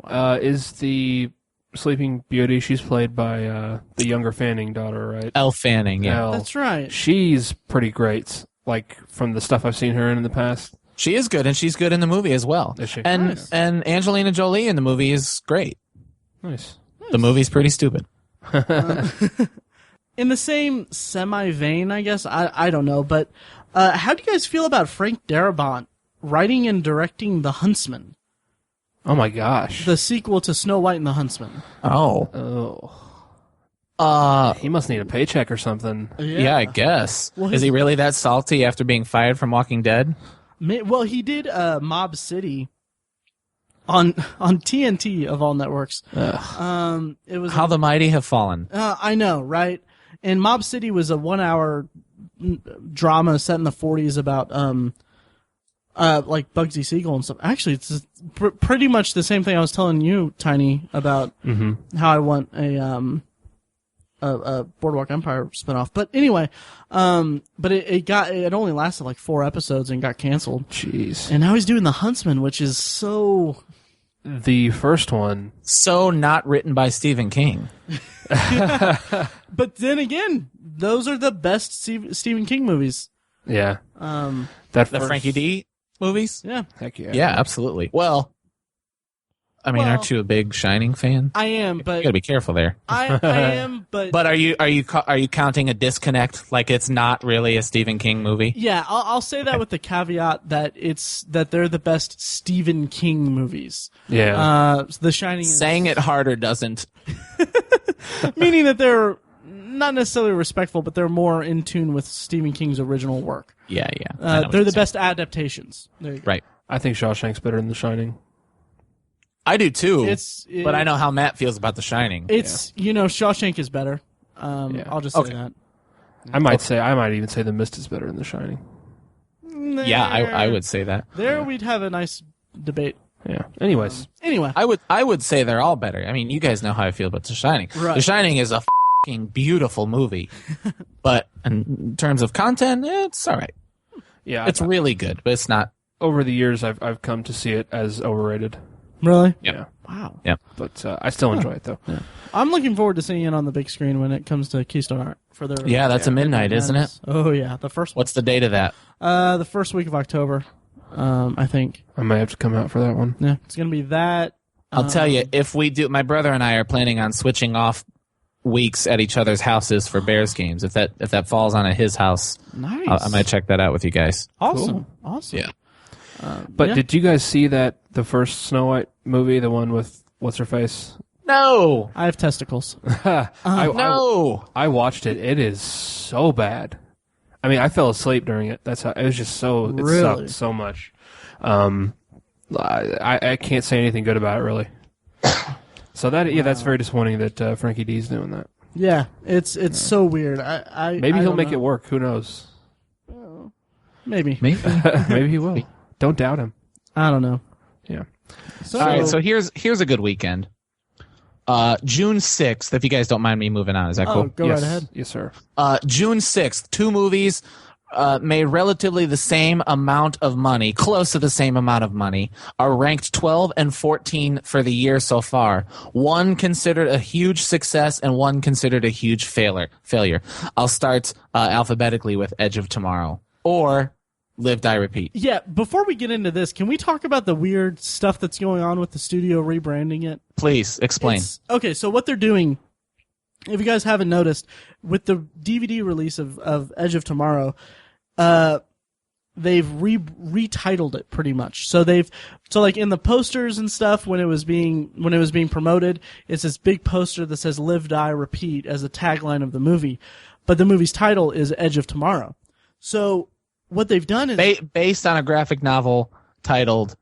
Is the Sleeping Beauty? She's played by the younger Fanning daughter, right? Elle Fanning, yeah. Elle. That's right. She's pretty great. Like from the stuff I've seen her in the past. She is good, and she's good in the movie as well. Is she? And Nice. and Angelina Jolie in the movie is great. Nice. The movie's pretty stupid. In the same semi vein, I guess. I don't know, but how do you guys feel about Frank Darabont writing and directing The Huntsman, Oh my gosh. the sequel to Snow White and the Huntsman? Oh. He must need a paycheck or something. Yeah, I guess. Well, Is he really that salty after being fired from Walking Dead? Well, he did Mob City on TNT of all networks. It was How the mighty have fallen. I know, right? And Mob City was a 1 hour drama set in the 40s about like Bugsy Siegel and stuff. Actually, it's pretty much the same thing I was telling you, Tiny, about how I want a Boardwalk Empire spinoff. But anyway, but it only lasted like 4 episodes and got canceled. Jeez. And now he's doing The Huntsman, which is so... The first one. So not written by Stephen King. But then again, those are the best Stephen King movies. Yeah. Um, That The first, Frankie D movies? yeah, Heck yeah. Yeah, absolutely. Well, I mean, Well, aren't you a big Shining fan? I am, You but gotta be careful there. I am, but But are you counting a disconnect? Like it's not really a Stephen King movie? yeah, I'll say that with the caveat that they're the best Stephen King movies. Yeah. The Shining is Saying it harder doesn't. meaning that they're not necessarily respectful, but they're more in tune with Stephen King's original work. Yeah, yeah. I know what They're you're the saying. best adaptations. There you go. Right. I think Shawshank's better than The Shining. I do too. But I know how Matt feels about The Shining. It's Shawshank is better. Yeah. I'll just say Okay. that. I might even say The Mist is better than The Shining. Yeah, I would say that. We'd have a nice debate. Yeah. Anyways. Anyway. I would say they're all better. I mean, you guys know how I feel about The Shining. Right. The Shining is a fucking beautiful movie. But in terms of content, it's all right. Yeah. It's really good, but it's not. Over the years, I've come to see it as overrated. Really? Yeah. Wow. Yeah. But I still enjoy it, though. Yeah. I'm looking forward to seeing it on the big screen when it comes to Keystone Art. For their, that's a midnight, isn't it? Oh, yeah. The first one. What's the date of that? The first week of October, I think. I might have to come out for that one. Yeah. It's going to be that. I'll tell you, if we do, my brother and I are planning on switching off weeks at each other's houses for Bears games. If that falls on his house, nice. I might check that out with you guys. Awesome. Cool. Awesome. Yeah. But did you guys see the first Snow White movie, the one with what's her face? No. I have testicles. No. I watched it. It is so bad. I mean, I fell asleep during it. That's how it was. Just so it Really? sucked so much. I can't say anything good about it really. So that's very disappointing that Frankie D's doing that. Yeah, it's so weird. Maybe he'll make know. it work. Who knows? Maybe. Maybe he will. Don't doubt him. I don't know. Yeah. So, All right, so here's a good weekend. June 6th, if you guys don't mind me moving on. Is that cool? Go right ahead. Yes, sir. June 6th, 2 movies made relatively the same amount of money, close to the same amount of money, are ranked 12 and 14 for the year so far. One considered a huge success and one considered a huge failure. I'll start alphabetically with Edge of Tomorrow or Live, Die, Repeat. Yeah, before we get into this, can we talk about the weird stuff that's going on with the studio rebranding it? Please, explain. Okay, so what they're doing, if you guys haven't noticed, with the DVD release of Edge of Tomorrow, they've retitled it pretty much. So like in the posters and stuff when it was being promoted, it's this big poster that says Live, Die, Repeat as the tagline of the movie. But the movie's title is Edge of Tomorrow. So what they've done is based on a graphic novel titled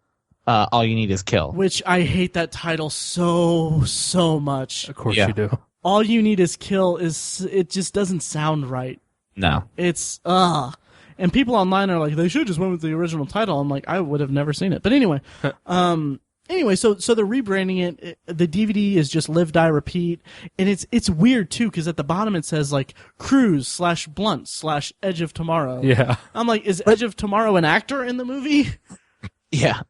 All You Need Is Kill. Which I hate that title so much. Of course Yeah. you do. All You Need Is Kill it just doesn't sound right. No. It's and people online are like, they should just went with the original title. I'm like, I would have never seen it. But anyway, so they're rebranding it. The DVD is just Live, Die, Repeat, and it's weird too because at the bottom it says like Cruise /Blunt / Edge of Tomorrow. Yeah. I'm like, is Edge of Tomorrow an actor in the movie? Yeah.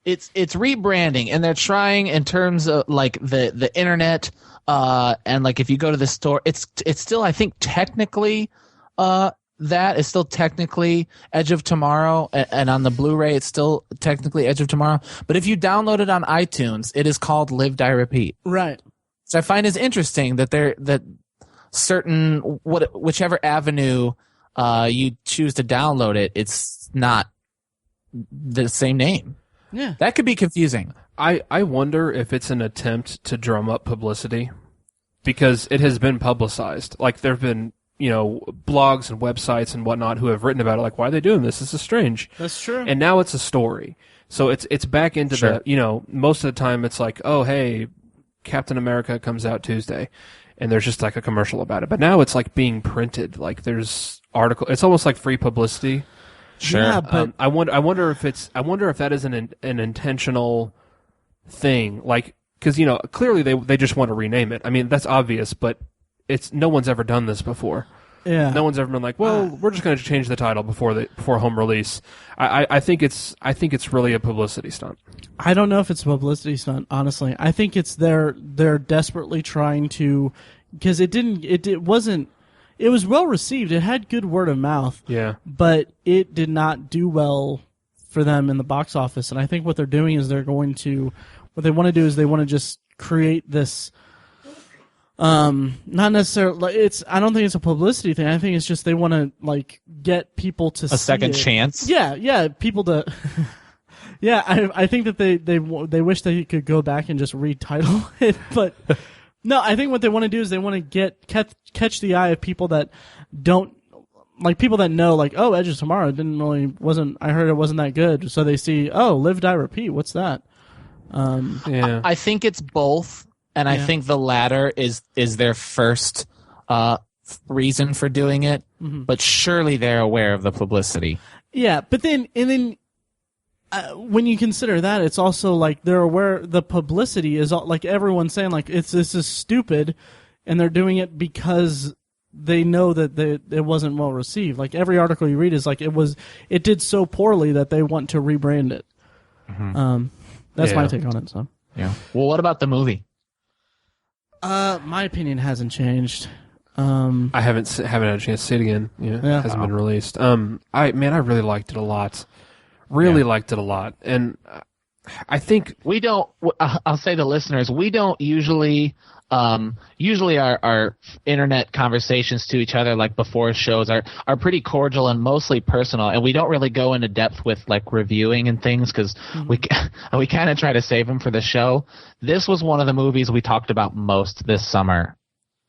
It's rebranding, and they're trying in terms of like the internet, and like if you go to the store, it's still, I think, technically that is still technically Edge of Tomorrow, and on the Blu-ray it's still technically Edge of Tomorrow. But if you download it on iTunes, it is called Live, Die, Repeat. Right. So I find it interesting that certain whichever avenue you choose to download it, it's not the same name. Yeah. That could be confusing. I wonder if it's an attempt to drum up publicity because it has been publicized. Like there have been, blogs and websites and whatnot who have written about it. Like, why are they doing this? This is strange. That's true. And now it's a story. So it's back into Sure. most of the time it's like, oh, hey, Captain America comes out Tuesday. And there's just like a commercial about it. But now it's like being printed. Like there's it's almost like free publicity. Sure. Yeah, but I wonder if that is an intentional thing, like because clearly they just want to rename it. I mean that's obvious, but no one's ever done this before. yeah. No one's ever been like, well, we're just going to change the title before home release. I think it's really a publicity stunt. I don't know if it's a publicity stunt, honestly. I think it's they're desperately trying to, because it was well received. It had good word of mouth. Yeah. But it did not do well for them in the box office. And I think what they're doing is what they want to do is they want to just create this, not necessarily, I don't think it's a publicity thing. I think it's just they want to like get people to see A second it. chance. Yeah, people to. Yeah, I think that they wish they could go back and just retitle it, but no, I think what they want to do is they want to catch the eye of people that don't like, people that know like, oh, Edge of Tomorrow I heard it wasn't that good, so they see, oh, Live, Die, Repeat, what's that? Yeah. I think it's both, and I think the latter is their first reason for doing it, but surely they're aware of the publicity. Yeah, but then when you consider that, it's also like they're aware the publicity is like everyone's saying like this is stupid, and they're doing it because they know that it wasn't well received. Like every article you read is like it did so poorly that they want to rebrand it. That's my take on it. So yeah. Well, what about the movie? My opinion hasn't changed. I haven't had a chance to see it again. Yeah, it hasn't been released. I really liked it a lot. Liked it a lot, and I think we don't. I'll say to listeners, we don't usually our internet conversations to each other, like before shows, are pretty cordial and mostly personal, and we don't really go into depth with like reviewing and things because we kind of try to save them for the show. This was one of the movies we talked about most this summer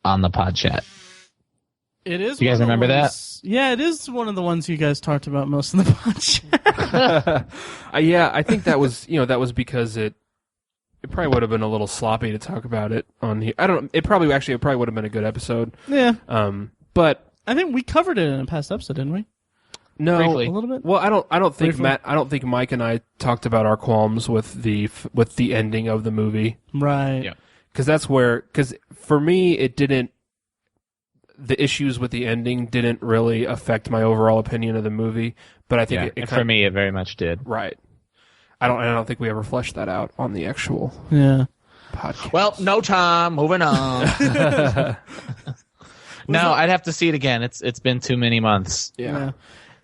on the pod chat. It is. Do you guys remember that? Yeah, it is one of the ones you guys talked about most in the pod chat. Yeah, I think that was because it probably would have been a little sloppy to talk about it on here. I don't know. It probably would have been a good episode. Yeah. But I think we covered it in a past episode, didn't we? No, briefly. A little bit. Well, I don't think Briefly? Matt. I don't think Mike and I talked about our qualms with the ending of the movie. Right. Yeah. Because for me it didn't. The issues with the ending didn't really affect my overall opinion of the movie, but I think for me it very much did. Right. I don't think we ever fleshed that out on the actual podcast. Well, no time. Moving on. No, I'd have to see it again. It's been too many months. Yeah.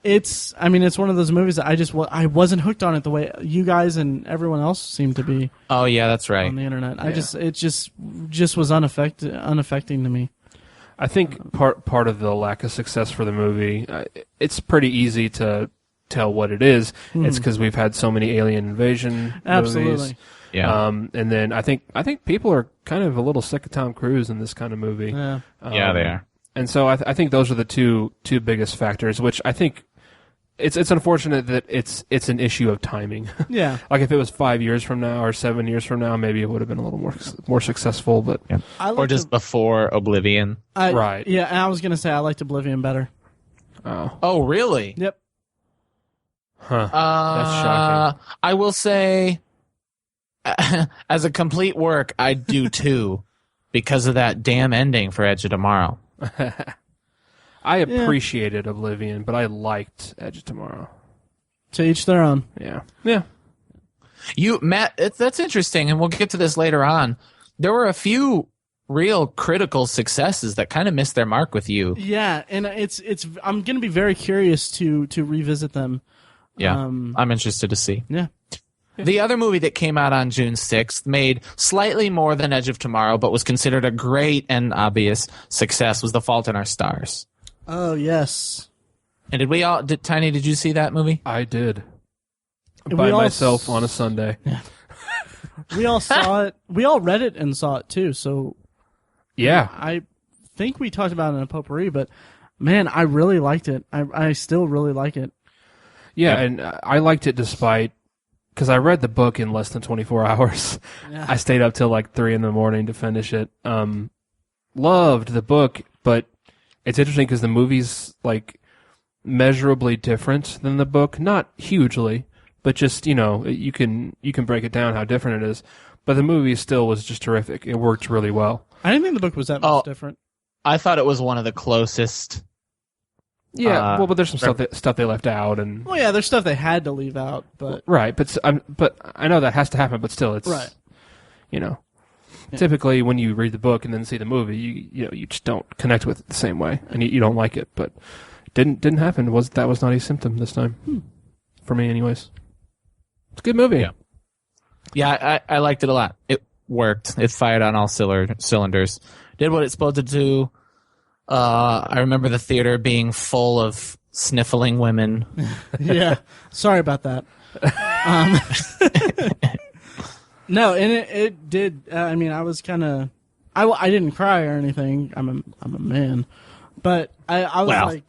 It's one of those movies that I wasn't hooked on it the way you guys and everyone else seemed to be. Oh yeah, that's right. On the internet. It just was unaffecting to me. I think part of the lack of success for the movie, it's pretty easy to tell what it is. It's because we've had so many alien invasion movies. Yeah. And then I think people are kind of a little sick of Tom Cruise in this kind of movie. Yeah. Yeah, they are. And so I think those are the two biggest factors, which I think it's unfortunate that it's an issue of timing. Yeah. Like if it was 5 years from now or 7 years from now, maybe it would have been a little more successful. But or just before Oblivion. Right. Yeah, and I was gonna say I liked Oblivion better. Oh, really? Yep. Huh. That's shocking. I will say, as a complete work, I do too, because of that damn ending for Edge of Tomorrow. I appreciated Oblivion, but I liked Edge of Tomorrow. To each their own. Yeah. Yeah. Matt, that's interesting, and we'll get to this later on. There were a few real critical successes that kind of missed their mark with you. Yeah, and I'm going to be very curious to revisit them. Yeah, I'm interested to see. Yeah. The other movie that came out on June 6th made slightly more than Edge of Tomorrow, but was considered a great and obvious success, was The Fault in Our Stars. Oh, yes. And Tiny, did you see that movie? I did. By myself on a Sunday. Yeah. We all saw it. We all read it and saw it too, so... Yeah. I think we talked about it in a potpourri, but man, I really liked it. I still really like it. Yeah, and I liked it despite... Because I read the book in less than 24 hours. Yeah. I stayed up till like 3 a.m. to finish it. Loved the book, but it's interesting because the movie's like measurably different than the book. Not hugely, but just, you can break it down how different it is. But the movie still was just terrific. It worked really well. I didn't think the book was that much different. I thought it was one of the closest. Yeah, but there's some stuff they left out, and well, yeah, there's stuff they had to leave out, but right. But I know that has to happen, but still, it's right. Typically when you read the book and then see the movie, you just don't connect with it the same way, and you don't like it. But didn't happen. That was not a symptom this time, for me, anyways. It's a good movie. Yeah, I liked it a lot. It worked. It fired on all cylinders. Did what it's supposed to do. I remember the theater being full of sniffling women. Yeah, sorry about that. No, and it did. I mean, I was kind of. I didn't cry or anything. I'm a man, but I was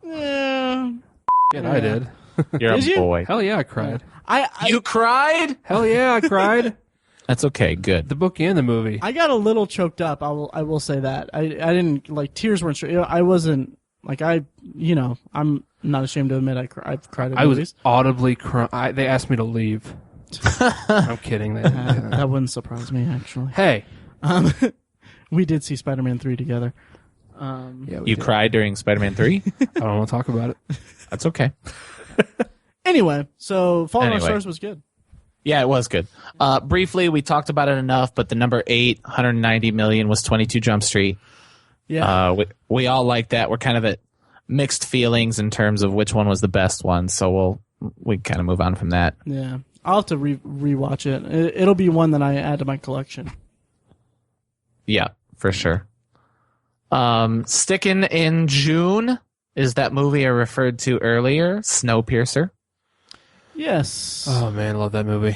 yeah, I did. You're a boy. Hell yeah, I cried. You cried? Hell yeah, I cried. That's okay. Good. The book and the movie. I got a little choked up. I will say that. I didn't like tears weren't. I wasn't like I'm not ashamed to admit I've cried at movies. Was audibly crying. They asked me to leave. I'm kidding. That wouldn't surprise me actually. Hey, we did see Spider-Man 3 together. You cried during Spider-Man 3? I don't want to talk about it. That's okay. Anyway, so Falling on Stars was good. Yeah, it was good. Briefly, we talked about it enough, but the number 8, 190 million was 22 Jump Street. Yeah. We all like that. We're kind of at mixed feelings in terms of which one was the best one, so we kind of move on from that. Yeah. I'll have to rewatch it. It'll be one that I add to my collection. Yeah, for sure. Sticking in June is that movie I referred to earlier, Snowpiercer. Yes. Oh man, love that movie.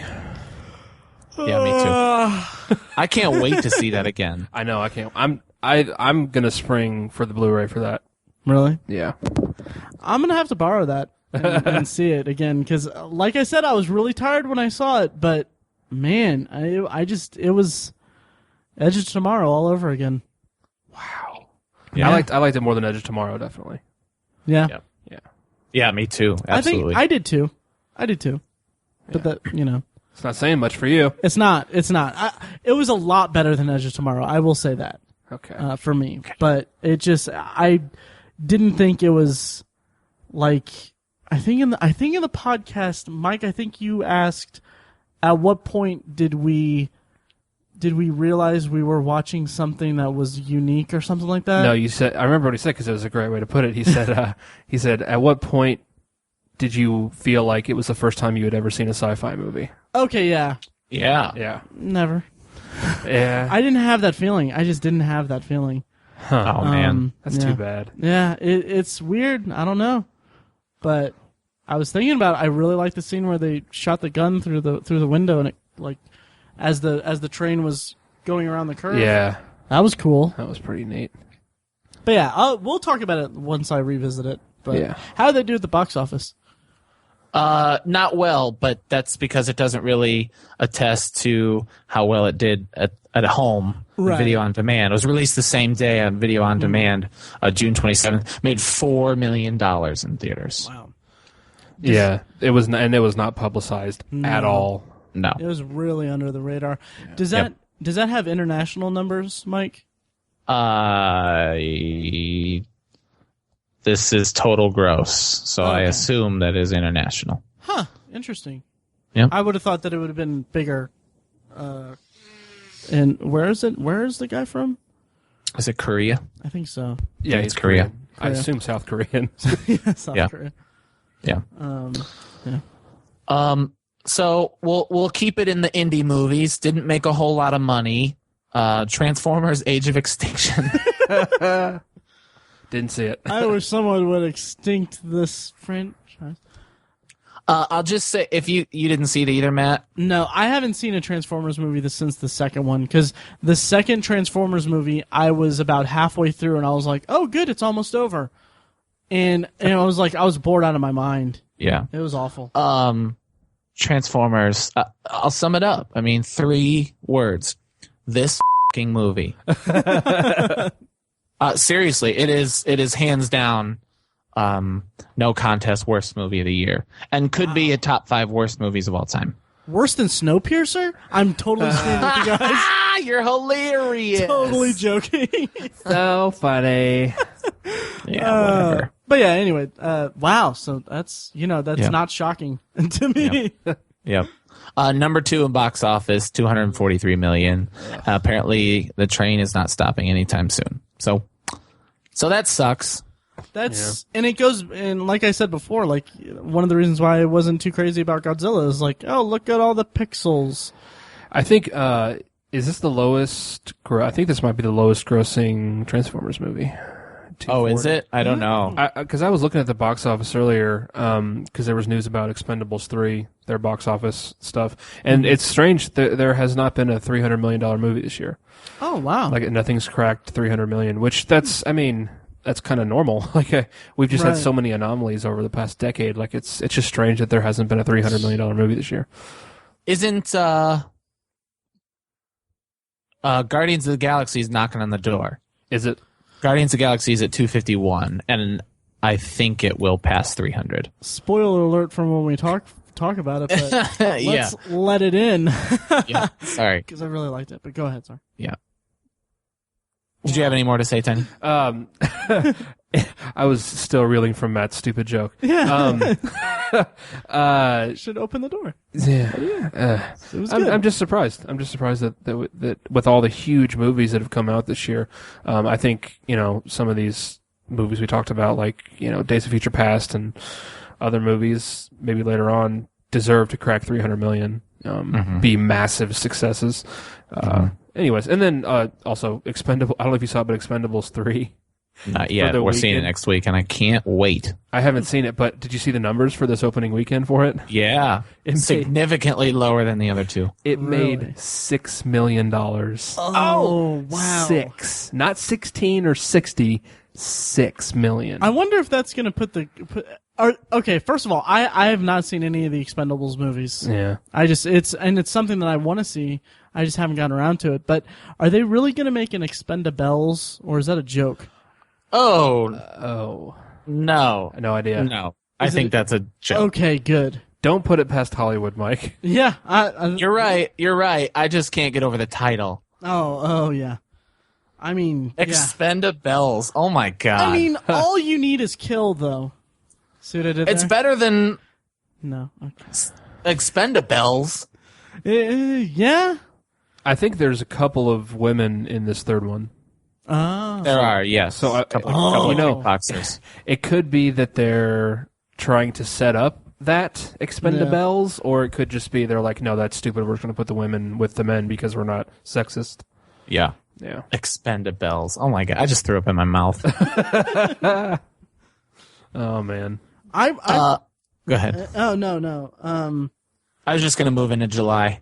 Yeah, me too. I can't wait to see that again. I know, I can't. I'm gonna spring for the Blu-ray for that. Really? Yeah. I'm gonna have to borrow that and see it again because, like I said, I was really tired when I saw it. But man, it was Edge of Tomorrow all over again. Wow. Yeah. I liked it more than Edge of Tomorrow, definitely. Yeah. Yeah, me too. Absolutely. I did too. But that It's not saying much for you. it's not. It was a lot better than Edge of Tomorrow. I will say that. Okay. For me, but I didn't think it was like I think in the podcast, Mike. I think you asked at what point did we realize we were watching something that was unique or something like that? No, you said. I remember what he said because it was a great way to put it. He said. He said, "At what point did you feel like it was the first time you had ever seen a sci-fi movie?" Okay, yeah, Yeah. never. Yeah. I didn't have that feeling. I just didn't have that feeling. Huh. Oh man, That's too bad. Yeah, it's weird. I don't know, but I was thinking about it. I really liked the scene where they shot the gun through the window and it like as the train was going around the curve. Yeah. That was cool. That was pretty neat. But yeah, we'll talk about it once I revisit it. But Yeah. how did they do at the box office? not well, but that's because it doesn't really attest to how well it did at home. Right. Video on demand. It was released the same day on video on demand, June 27th. Made $4 million in theaters. Wow. Yeah, it was, and it was not publicized at all. No. It was really under the radar. Yeah. Does that have international numbers, Mike? This is total gross, so I Okay. assume that is international. Huh. Interesting. Yeah. I would have thought that it would have been bigger. And where is it? Where is the guy from? Is it Korea? I think so. Yeah, it's he's Korea. Korean. I assume South Korean. Yeah, South Yeah. Korea. Yeah. Yeah. So we'll keep it in the indie movies. Didn't make a whole lot of money. Transformers: Age of Extinction. Didn't see it. I wish someone would extinct this franchise. I'll just say, if you didn't see it either, Matt. No, I haven't seen a Transformers movie since the second one, because the second Transformers movie, I was about halfway through, and I was like, oh, good, it's almost over. And I was like, I was bored out of my mind. Yeah. It was awful. Transformers. I'll sum it up. I mean, 3 words. This f***ing movie. Seriously, it is hands down, no contest worst movie of the year, and could be a top 5 worst movies of all time. Worse than Snowpiercer? I'm totally screwing with you guys. You're hilarious. Totally joking. So funny. Yeah, whatever. But yeah, anyway, wow. So that's not shocking to me. Yep. Number 2 in box office, $243 million. Apparently, the train is not stopping anytime soon. So that sucks. And it goes, and like I said before, like one of the reasons why I wasn't too crazy about Godzilla is like, oh, look at all the pixels. I think, is this the lowest? I think this might be the lowest grossing Transformers movie. Oh, is it? I don't know. Because I was looking at the box office earlier, because there was news about Expendables 3, their box office stuff, and it's strange that there has not been a $300 million movie this year. Oh, wow. Like nothing's cracked $300 million, which that's kind of normal. Like we've just had so many anomalies over the past decade. Like it's just strange that there hasn't been a $300 million movie this year. Isn't Guardians of the Galaxy is knocking on the door. Is it? Guardians of the Galaxy is at 251, and I think it will pass 300. Spoiler alert from when we talk about it, but let's Yeah. let it in. Yeah. Sorry. Because I really liked it, but go ahead, sorry. Yeah. Did you have any more to say, Tony? I was still reeling from Matt's stupid joke. Yeah. Should open the door. Yeah. It was good. I'm just surprised. I'm just surprised that with all the huge movies that have come out this year, I think, some of these movies we talked about, like, Days of Future Past and other movies, maybe later on, deserve to crack 300 million, be massive successes. Anyways, and then also Expendables. I don't know if you saw it, but Expendables 3. Not yet. We're seeing it next week, and I can't wait. I haven't seen it, but did you see the numbers for this opening weekend for it? Yeah. Significantly lower than the other two. It Really? made $6 million. Oh, wow. 6. Not 16 or 60. 6 million. I wonder if that's going to okay, first of all, I have not seen any of the Expendables movies. Yeah. It's something that I want to see. I just haven't gotten around to it. But are they really going to make an Expendables, or is that a joke? Oh. No. No idea. No. I think that's a joke. Okay, good. Don't put it past Hollywood, Mike. Yeah. You're right. You're right. I just can't get over the title. Oh, yeah. I mean, yeah. Expendables. Oh my god. I mean, all you need is kill, though. See what I did it's there? better than No. Okay. Expendables. Yeah. I think there's a couple of women in this third one. Oh. There are, yes. So a couple you know, of boxers. It could be that they're trying to set up that Expendables, or it could just be they're like, no, that's stupid. We're just going to put the women with the men because we're not sexist. Yeah. Yeah. Expendables. Oh my god. I just threw up in my mouth. Oh man. I Go ahead. oh no. I was just going to move into July.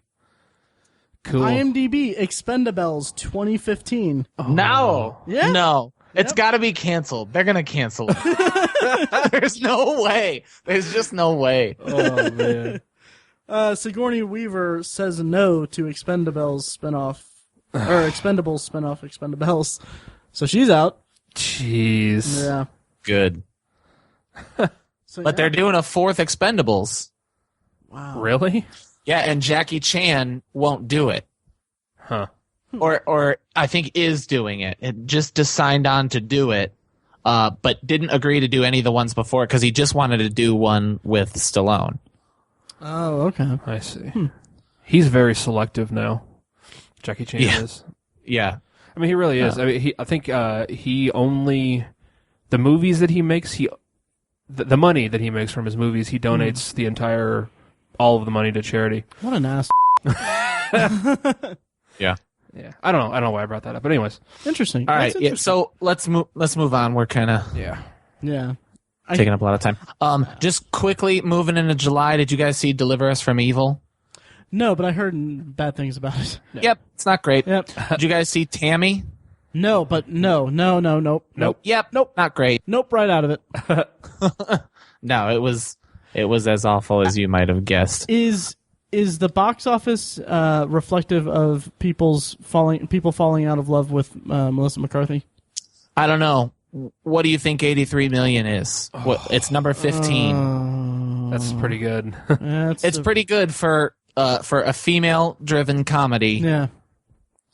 Cool. IMDb Expendables 2015. No. Yeah? No. It's got to be canceled. They're going to cancel it. There's no way. There's just no way. Oh man. Sigourney Weaver says no to Expendables spinoff, or Expendables spinoff Expendables. So she's out. Jeez. Yeah. Good. So, But they're doing a fourth Expendables. wow. Really? Yeah, and Jackie Chan won't do it. Huh. Or I think is doing it. It just signed on to do it, but didn't agree to do any of the ones before because he just wanted to do one with Stallone. Oh, okay. I see. He's very selective now. Jackie Chan is. Yeah. I mean, he really is. I mean, I think he only the movies that he makes. The money that he makes from his movies, he donates all of the money to charity. What an ass. Yeah. Yeah, I don't know why I brought that up, but anyways. Interesting. All That's right. Yeah. interesting. So let's move on. We're kind of Yeah. taking up a lot of time. Just quickly moving into July. Did you guys see Deliver Us from Evil? No, but I heard bad things about it. Yep. It's not great. Yep. Did you guys see Tammy? No, but nope. Yep. Nope. Not great. Nope, right out of it. No, it was as awful as you might have guessed. Is the box office reflective of people falling out of love with Melissa McCarthy? I don't know. What do you think 83 million is? It's number 15. That's pretty good. It's pretty good for a female-driven comedy. Yeah.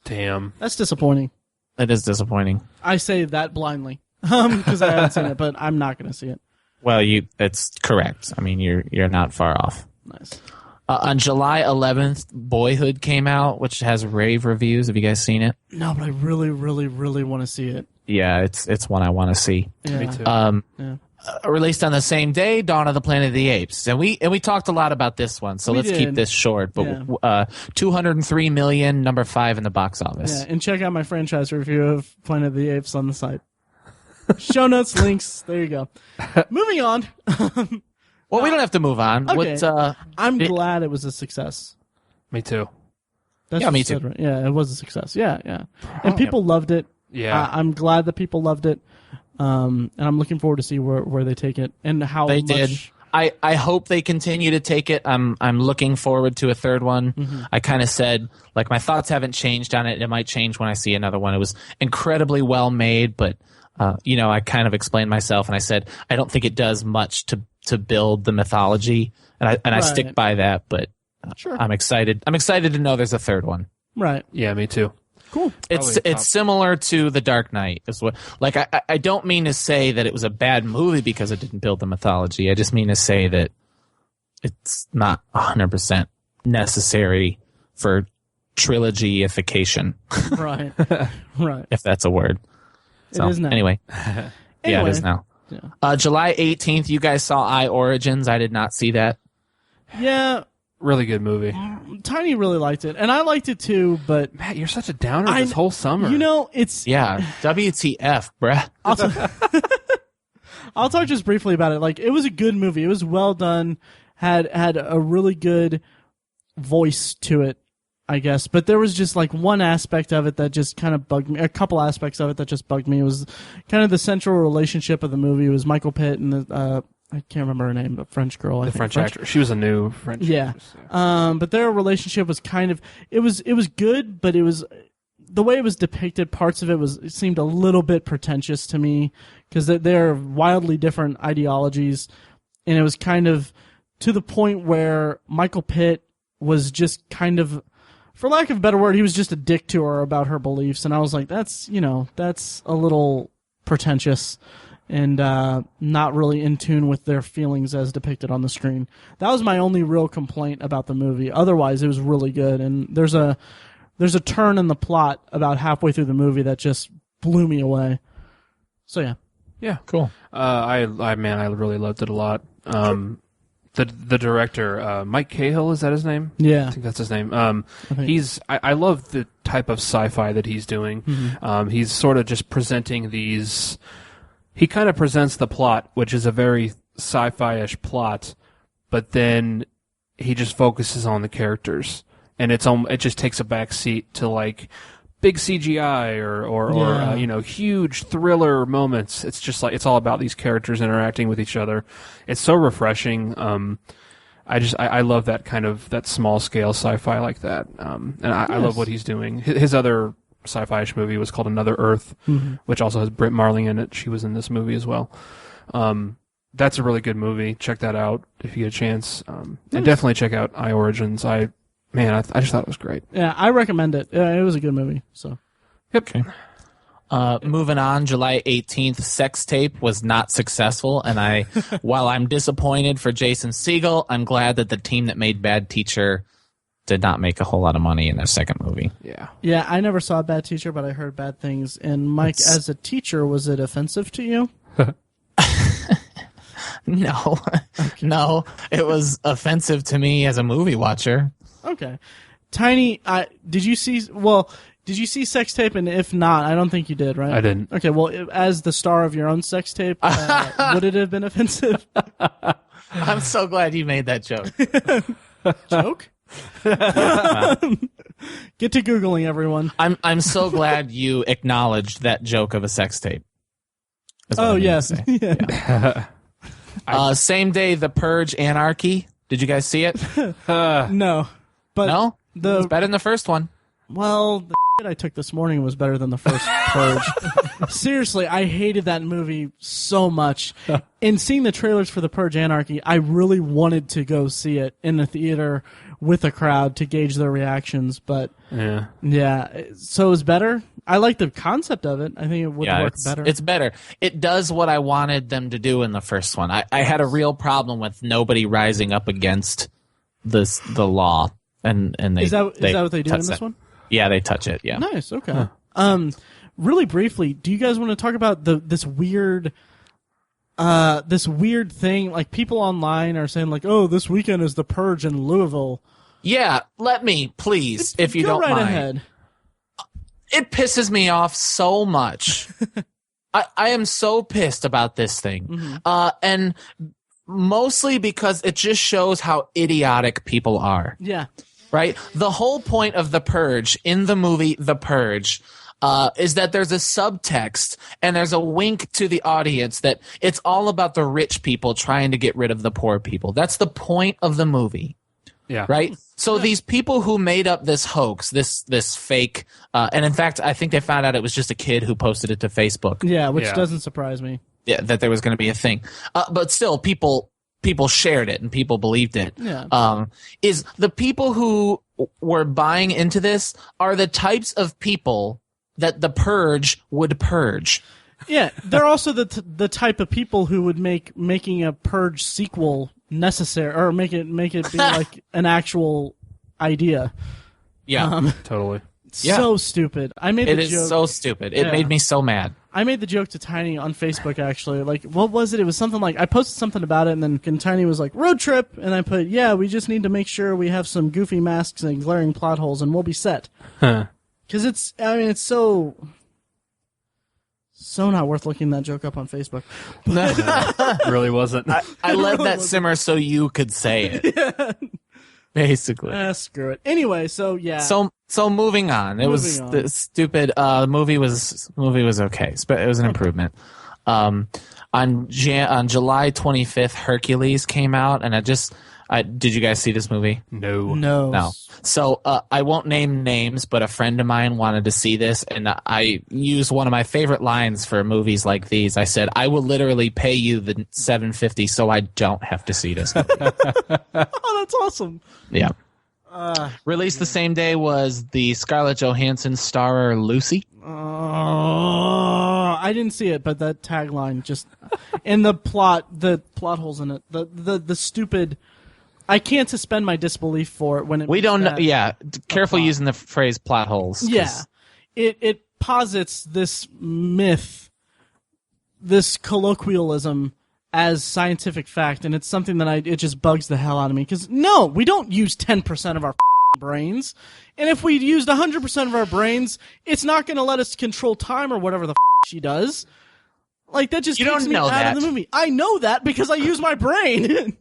Damn. That's disappointing. It is disappointing. I say that blindly because I haven't seen it, but I'm not going to see it. Well, it's correct. I mean, you're not far off. Nice. On July 11th, Boyhood came out, which has rave reviews. Have you guys seen it? No, but I really, really, really want to see it. Yeah, it's one I want to see. Yeah. Me too. Yeah. Released on the same day, Dawn of the Planet of the Apes, and we talked a lot about this one, so We let's did. keep this short. But 203 million, number 5 in the box office. Yeah, and check out my franchise review of Planet of the Apes on the site. Show notes, links. There you go. Moving on. Well, we don't have to move on. Okay. I'm glad it was a success. Me too. That's Yeah, what me you too. said, right? Yeah, it was a success. Yeah. And people loved it. Yeah. I'm glad that people loved it. And I'm looking forward to see where they take it and how They much. did. I hope they continue to take it. I'm looking forward to a third one. Mm-hmm. I kind of said, like, my thoughts haven't changed on it. It might change when I see another one. It was incredibly well made, but I kind of explained myself and I said I don't think it does much to build the mythology, and I stick by that. But sure. I'm excited. I'm excited to know there's a third one. Right. Yeah, me too. Cool. It's similar to The Dark Knight. Is what, like, I don't mean to say that it was a bad movie because it didn't build the mythology. I just mean to say that it's not 100% necessary for trilogy-ification. Right. Right. If that's a word. So, it is now. Anyway. Yeah, it is now. Yeah. July 18th, you guys saw I Origins. I did not see that. Yeah. Really good movie. Tiny really liked it, and I liked it too, but... Matt, you're such a downer this whole summer. It's... Yeah, WTF, bruh. I'll talk just briefly about it. Like, it was a good movie. It was well done, had a really good voice to it, I guess. But there was just, like, one aspect of it that just kind of bugged me. A couple aspects of it that just bugged me. It was kind of the central relationship of the movie. It was Michael Pitt and the... I can't remember her name, but French girl. The French actress. She was a new French actress. Yeah. But their relationship was kind of it was good, but it was the way it was depicted. Parts of it seemed a little bit pretentious to me because they're wildly different ideologies, and it was kind of to the point where Michael Pitt was just kind of, for lack of a better word, he was just a dick to her about her beliefs, and I was like, that's a little pretentious. And not really in tune with their feelings as depicted on the screen. That was my only real complaint about the movie. Otherwise, it was really good. And there's a turn in the plot about halfway through the movie that just blew me away. So yeah, cool. I really loved it a lot. The director, Mike Cahill, is that his name? Yeah, I think that's his name. I love the type of sci-fi that he's doing. Mm-hmm. He's sort of just presenting these. He kind of presents the plot, which is a very sci-fi-ish plot, but then he just focuses on the characters, and it just takes a back seat to like big CGI or huge thriller moments. It's just like it's all about these characters interacting with each other. It's so refreshing. I love that kind of that small scale sci-fi like that, and I love what he's doing. His other sci-fi-ish movie was called Another Earth, mm-hmm. which also has Britt Marling in it. She was in this movie as well. That's a really good movie. Check that out if you get a chance. And definitely check out I Origins. I just thought it was great. Yeah, I recommend it. It was a good movie. So, yep. Okay. Moving on, July 18th, Sex Tape was not successful, and while I'm disappointed for Jason Segel, I'm glad that the team that made Bad Teacher did not make a whole lot of money in their second movie. Yeah, I never saw Bad Teacher, but I heard bad things. And Mike, as a teacher, was it offensive to you? No. Okay. No, it was offensive to me as a movie watcher. Okay. Tiny, did you see Sex Tape? And if not, I don't think you did, right? I didn't. Okay, well, as the star of your own sex tape, would it have been offensive? I'm so glad you made that joke. Joke? Get to Googling, everyone. I'm so glad you acknowledged that joke of a sex tape. Oh, yes. Yeah. Same day, The Purge, Anarchy. Did you guys see it? No. But no? It's better than the first one. Well, the shit I took this morning was better than the first Purge. Seriously, I hated that movie so much. In seeing the trailers for The Purge, Anarchy, I really wanted to go see it in the theater with a crowd to gauge their reactions, but yeah, so it was better. I like the concept of it. I think it would work better. It's better. It does what I wanted them to do in the first one. I had a real problem with nobody rising up against the law, and they is that what they do in this one? Yeah, they touch it. Yeah, nice. Okay. Really briefly, do you guys want to talk about this weird thing? Like, people online are saying, like, "Oh, this weekend is the Purge in Louisville." Yeah, let me, please, if you don't mind. Go right ahead. It pisses me off so much. I am so pissed about this thing. Mm-hmm. And mostly because it just shows how idiotic people are. Yeah. Right? The whole point of The Purge, in the movie The Purge, is that there's a subtext and there's a wink to the audience that it's all about the rich people trying to get rid of the poor people. That's the point of the movie. Yeah. Right? So these people who made up this hoax, this fake, and in fact, I think they found out it was just a kid who posted it to Facebook. Yeah, which doesn't surprise me. Yeah, that there was going to be a thing. But still, people shared it and people believed it. Yeah. Is the people who were buying into this are the types of people that the Purge would purge. Yeah, they're also the type of people who would making a Purge sequel necessary, or make it be like an actual idea. Yeah, totally. So stupid. I made the joke. It is so stupid. It made me so mad. I made the joke to Tiny on Facebook, actually. Like, what was it? It was something like, I posted something about it, and then Tiny was like, road trip, and I put, yeah, we just need to make sure we have some goofy masks and glaring plot holes, and we'll be set. Because it's so not worth looking that joke up on Facebook. It really wasn't. I let that simmer so you could say it. Yeah. Basically. Screw it. Anyway, so yeah. So moving on. It was stupid. The movie was okay. But it was an improvement. On July 25th, Hercules came out, and did you guys see this movie? No. So I won't name names, but a friend of mine wanted to see this, and I used one of my favorite lines for movies like these. I said, "I will literally pay you the $750 so I don't have to see this." Oh, that's awesome. Yeah. Released the same day was the Scarlett Johansson starrer Lucy. I didn't see it, but that tagline just and the plot holes in it, the stupid. I can't suspend my disbelief for it when it. We don't know. Yeah, careful using the phrase "plot holes." Yeah, it posits this myth, this colloquialism as scientific fact, and it's something that it just bugs the hell out of me. Because no, we don't use 10% of our brains, and if we used 100% of our brains, it's not going to let us control time or whatever the she does. Like that just takes me out of the movie. I know that because I use my brain.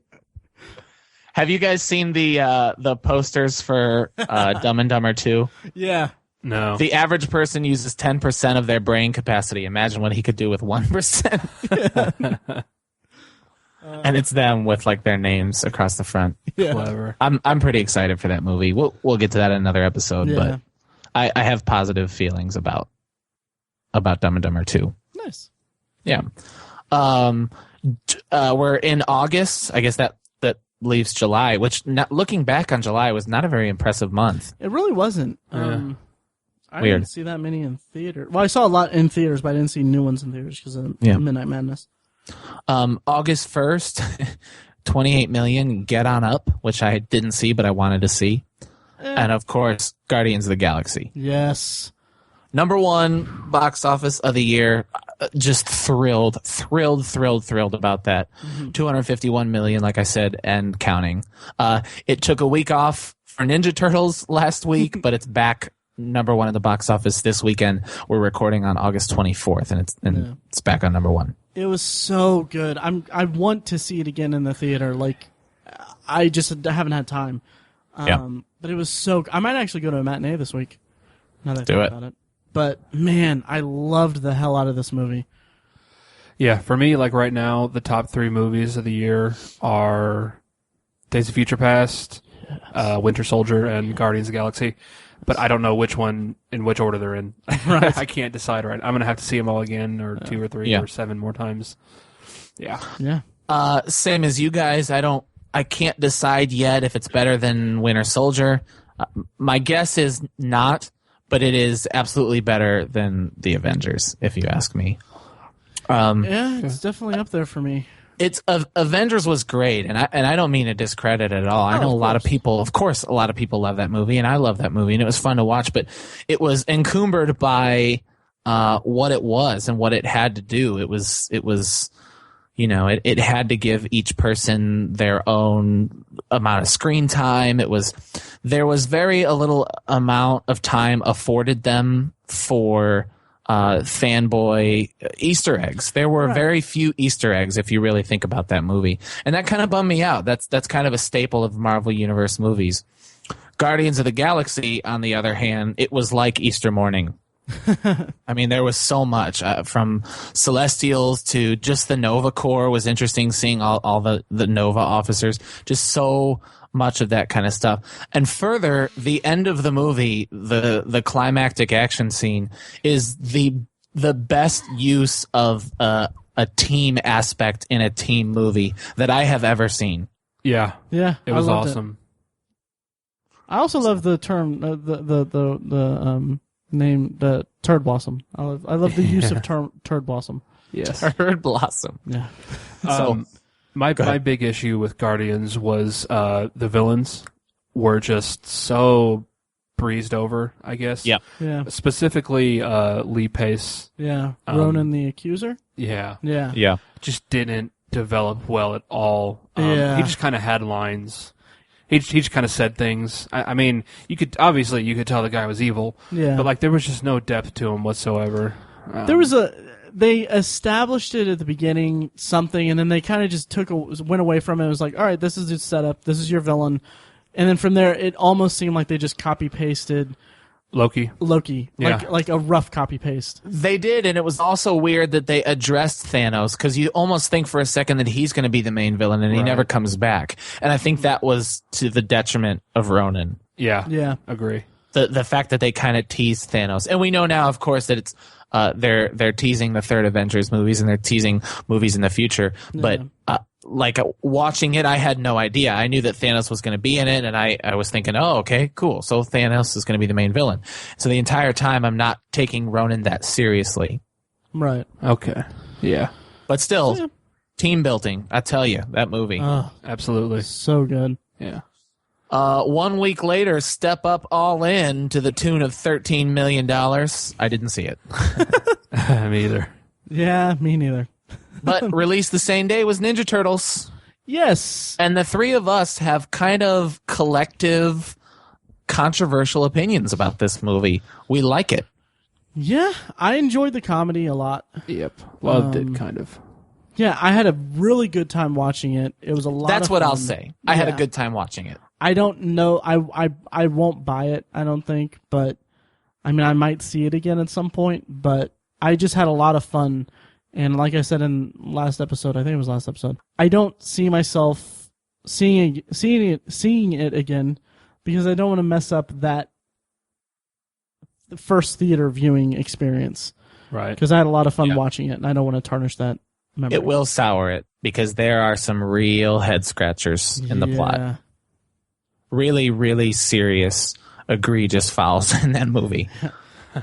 Have you guys seen the posters for Dumb and Dumber 2? Yeah. No. The average person uses 10% of their brain capacity. Imagine what he could do with 1%. And it's them with like their names across the front. Yeah. Clever. I'm pretty excited for that movie. We'll get to that in another episode, but I have positive feelings about Dumb and Dumber 2. Nice. Yeah. We're in August. I guess that leaves July, which looking back on July was not a very impressive month. It really wasn't. I Weird. didn't see that many in theater. Well, I saw a lot in theaters, but I didn't see new ones in theaters because of Midnight Madness. August 1st, 28 million, Get On Up, which I didn't see, but I wanted to see. And of course, Guardians of the Galaxy. Yes. Number one box office of the year. Just thrilled about that. 251 million, like I said, and counting. It took a week off for Ninja Turtles last week, but it's back number one in the box office this weekend. We're recording on August 24th, and it's back on number one. It was so good. I want to see it again in the theater. Like, I just haven't had time. But it was so. I might actually go to a matinee this week. Now that I think about it. But, man, I loved the hell out of this movie. Yeah, for me, like right now, the top 3 movies of the year are Days of Future Past, Winter Soldier, and Guardians of the Galaxy. But I don't know which one, in which order they're in. Right. I can't decide right. I'm going to have to see them all again, or 2 or 3 or 7 more times. Yeah. Yeah. Same as you guys. I can't decide yet if it's better than Winter Soldier. My guess is not. But it is absolutely better than the Avengers, if you ask me. Yeah, it's definitely up there for me. Avengers was great, and I don't mean to discredit it at all. I know a lot of people, of course, a lot of people love that movie, and I love that movie, and it was fun to watch. But it was encumbered by what it was and what it had to do. It was it had to give each person their own amount of screen time. There was very little amount of time afforded them for fanboy Easter eggs. There were very few Easter eggs if you really think about that movie. And that kind of bummed me out. That's kind of a staple of Marvel Universe movies. Guardians of the Galaxy, on the other hand, it was like Easter morning I mean, there was so much from Celestials to just the Nova Corps was interesting. Seeing all the Nova officers, just so much of that kind of stuff. And further, the end of the movie, the climactic action scene, is the best use of a team aspect in a team movie that I have ever seen. Yeah, it was awesome. I also love the term, the name, the turd blossom. I love the use of turd blossom. Yes, Turd blossom. Yeah. My big issue with Guardians was the villains were just so breezed over, I guess. Yep. Yeah. Specifically, Lee Pace. Yeah. Ronan the Accuser. Yeah. Yeah. Yeah. Just didn't develop well at all. Yeah. He just kind of had lines. He just kind of said things. I mean, you could tell the guy was evil. Yeah. But there was just no depth to him whatsoever. They established it at the beginning, something, and then they kind of just went away from it. It was like, all right, this is your setup. This is your villain. And then from there, it almost seemed like they just copy-pasted Loki. Yeah. Like a rough copy-paste. They did, and it was also weird that they addressed Thanos, because you almost think for a second that he's going to be the main villain, and he never comes back. And I think that was to the detriment of Ronan. Yeah. Yeah. Agree. The fact that they kind of teased Thanos. And we know now, of course, that it's they're teasing the third Avengers movies, and they're teasing movies in the future. But watching it, I had no idea. I knew that Thanos was going to be in it, and I was thinking, oh, okay, cool. So Thanos is going to be the main villain. So the entire time, I'm not taking Ronan that seriously. Right. Okay. Yeah. But still, team building. I tell you, that movie. Absolutely. So good. Yeah. 1 week later, Step Up All In to the tune of $13 million. I didn't see it. Me either. Yeah, me neither. But released the same day was Ninja Turtles. Yes. And the three of us have kind of collective controversial opinions about this movie. We like it. Yeah, I enjoyed the comedy a lot. Yep. Loved it, kind of. Yeah, I had a really good time watching it. It was a lot That's of what fun. I'll say. I had a good time watching it. I don't know. I won't buy it, I don't think. But, I mean, I might see it again at some point. But I just had a lot of fun. And like I said in last episode, I think it was last episode, I don't see myself seeing it again because I don't want to mess up that first theater viewing experience. Right. Because I had a lot of fun watching it, and I don't want to tarnish that memory. It will sour it because there are some real head scratchers in the plot. Really, really serious, egregious fouls in that movie.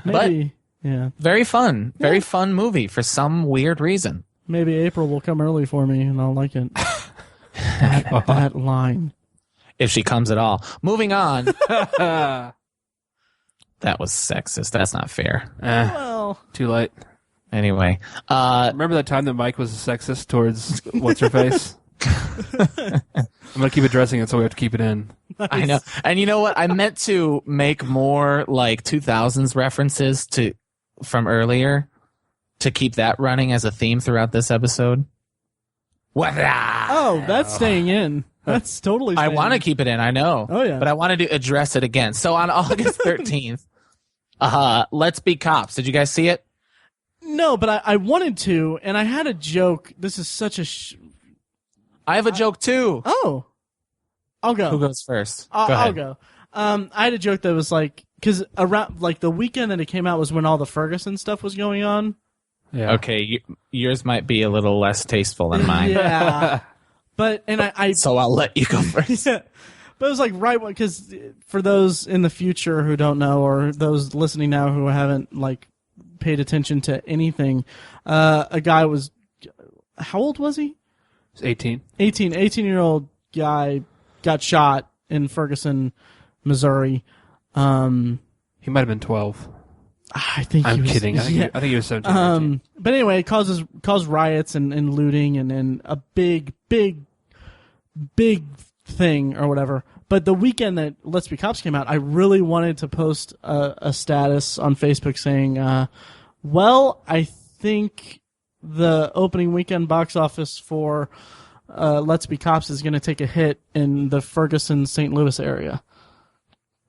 Maybe, very fun. Very fun movie for some weird reason. Maybe April will come early for me, and I'll like it. that line. If she comes at all. Moving on. That was sexist. That's not fair. Well, Too late. Anyway. Remember that time that Mike was a sexist towards what's-her-face? I'm going to keep addressing it, so we have to keep it in. nice. I know. And you know what? I meant to make more like 2000s references from earlier to keep that running as a theme throughout this episode. What? Oh, that's staying in. That's totally I staying want to in. keep it in, I know. Oh, yeah. But I wanted to address it again. So on August 13th, Let's Be Cops. Did you guys see it? No, but I wanted to, and I had a joke. This is such a... I have a joke too. Oh. I'll go. Who goes first? I'll ahead. go. I had a joke that was like... Because around the weekend that it came out was when all the Ferguson stuff was going on. Yeah. Okay, yours might be a little less tasteful than mine. Yeah. But, and I So I'll let you go first. yeah. But it was like right because for those in the future who don't know, or those listening now who haven't paid attention to anything, a guy was, how old was he? It's 18. 18-year-old guy got shot in Ferguson, Missouri. He might have been 12. I think I'm he was, kidding. I think he was 17. 18. But anyway, it caused riots and looting and a big thing or whatever. But the weekend that Let's Be Cops came out, I really wanted to post a status on Facebook saying, I think the opening weekend box office for Let's Be Cops is going to take a hit in the Ferguson, St. Louis area.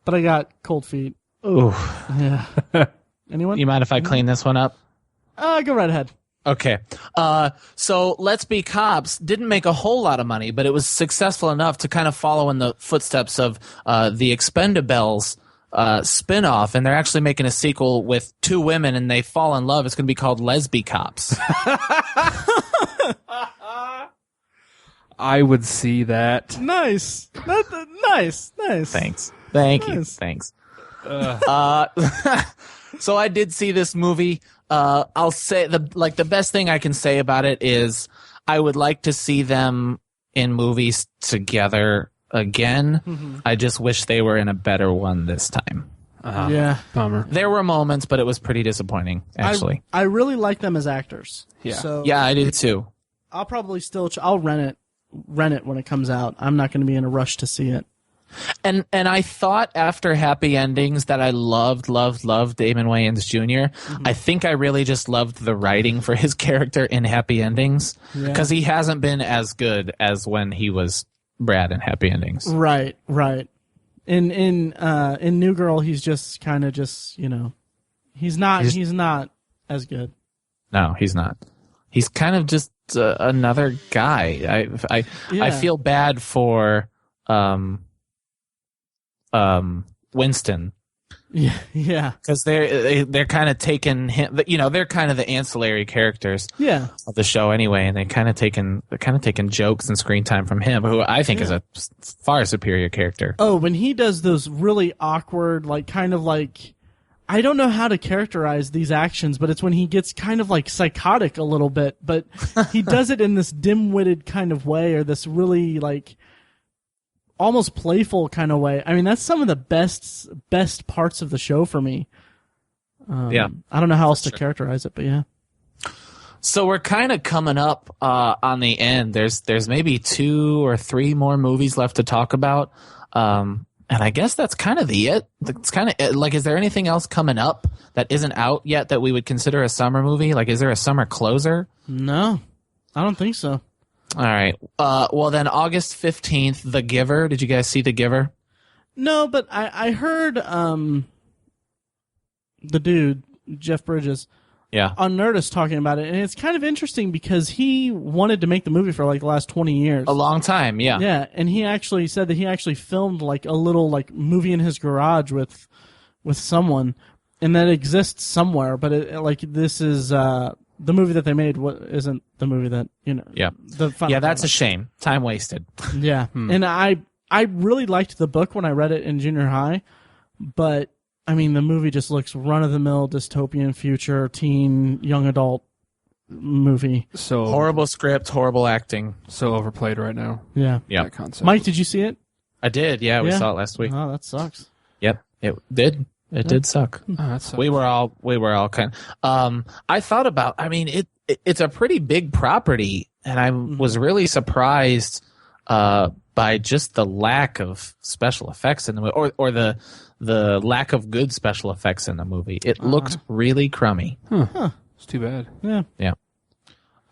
But I got cold feet. Ooh. Yeah. Anyone? You mind if I clean this one up? Go right ahead. Okay. So Let's Be Cops didn't make a whole lot of money, but it was successful enough to kind of follow in the footsteps of the Expendables spin-off, and they're actually making a sequel with 2 women, and they fall in love. It's going to be called Lesby Cops. I would see that. Nice. Nice. Thanks. Thank you. Nice. Thanks. So I did see this movie. I'll say the best thing I can say about it is I would like to see them in movies together again. Mm-hmm. I just wish they were in a better one this time. Yeah. Bummer. There were moments, but it was pretty disappointing, actually. I really like them as actors. Yeah. So yeah, I do too. I'll probably still I'll rent it when it comes out. I'm not going to be in a rush to see it. And I thought after Happy Endings that I loved Damon Wayans Jr. Mm-hmm. I think I really just loved the writing for his character in Happy Endings because he hasn't been as good as when he was Brad in Happy Endings. Right. In New Girl, he's just kind of he's not as good. No, he's not. He's kind of just another guy. I feel bad for Winston. Yeah. Because they're kind of taking him. They're kind of the ancillary characters. Yeah. Of the show anyway, and they're kind of taking jokes and screen time from him, who I think is a far superior character. Oh, when he does those really awkward, I don't know how to characterize these actions, but it's when he gets kind of psychotic a little bit, but he does it in this dim-witted kind of way, or this really almost playful kind of way. I mean, that's some of the best parts of the show for me. Yeah. I don't know how else to characterize it, but yeah. So we're kind of coming up on the end. There's maybe 2 or 3 more movies left to talk about. And I guess that's kind of it. It's kind of it. Is there anything else coming up that isn't out yet that we would consider a summer movie? Is there a summer closer? No, I don't think so. All right. Well, then August 15th, The Giver. Did you guys see The Giver? No, but I heard the dude, Jeff Bridges, on Nerdist talking about it, and it's kind of interesting because he wanted to make the movie for the last 20 years. A long time, yeah. Yeah, and he actually said that he actually filmed a little movie in his garage with someone, and that exists somewhere, but this is the movie that they made isn't the movie that, Yeah. That's a shame. Time wasted. Yeah. And I really liked the book when I read it in junior high, but I mean, the movie just looks run-of-the-mill dystopian future teen young adult movie. So horrible script, horrible acting. So overplayed right now. Yeah. Yeah. That concept. Mike, did you see it? I did. Yeah, we saw it last week. Oh, that sucks. Yep, it did. It did suck. Oh, that sucks. We were all kind of, I thought about, I mean, it's a pretty big property, and I was really surprised by just the lack of special effects in the movie, or the lack of good special effects in the movie. It looked really crummy. Huh. It's too bad. Yeah.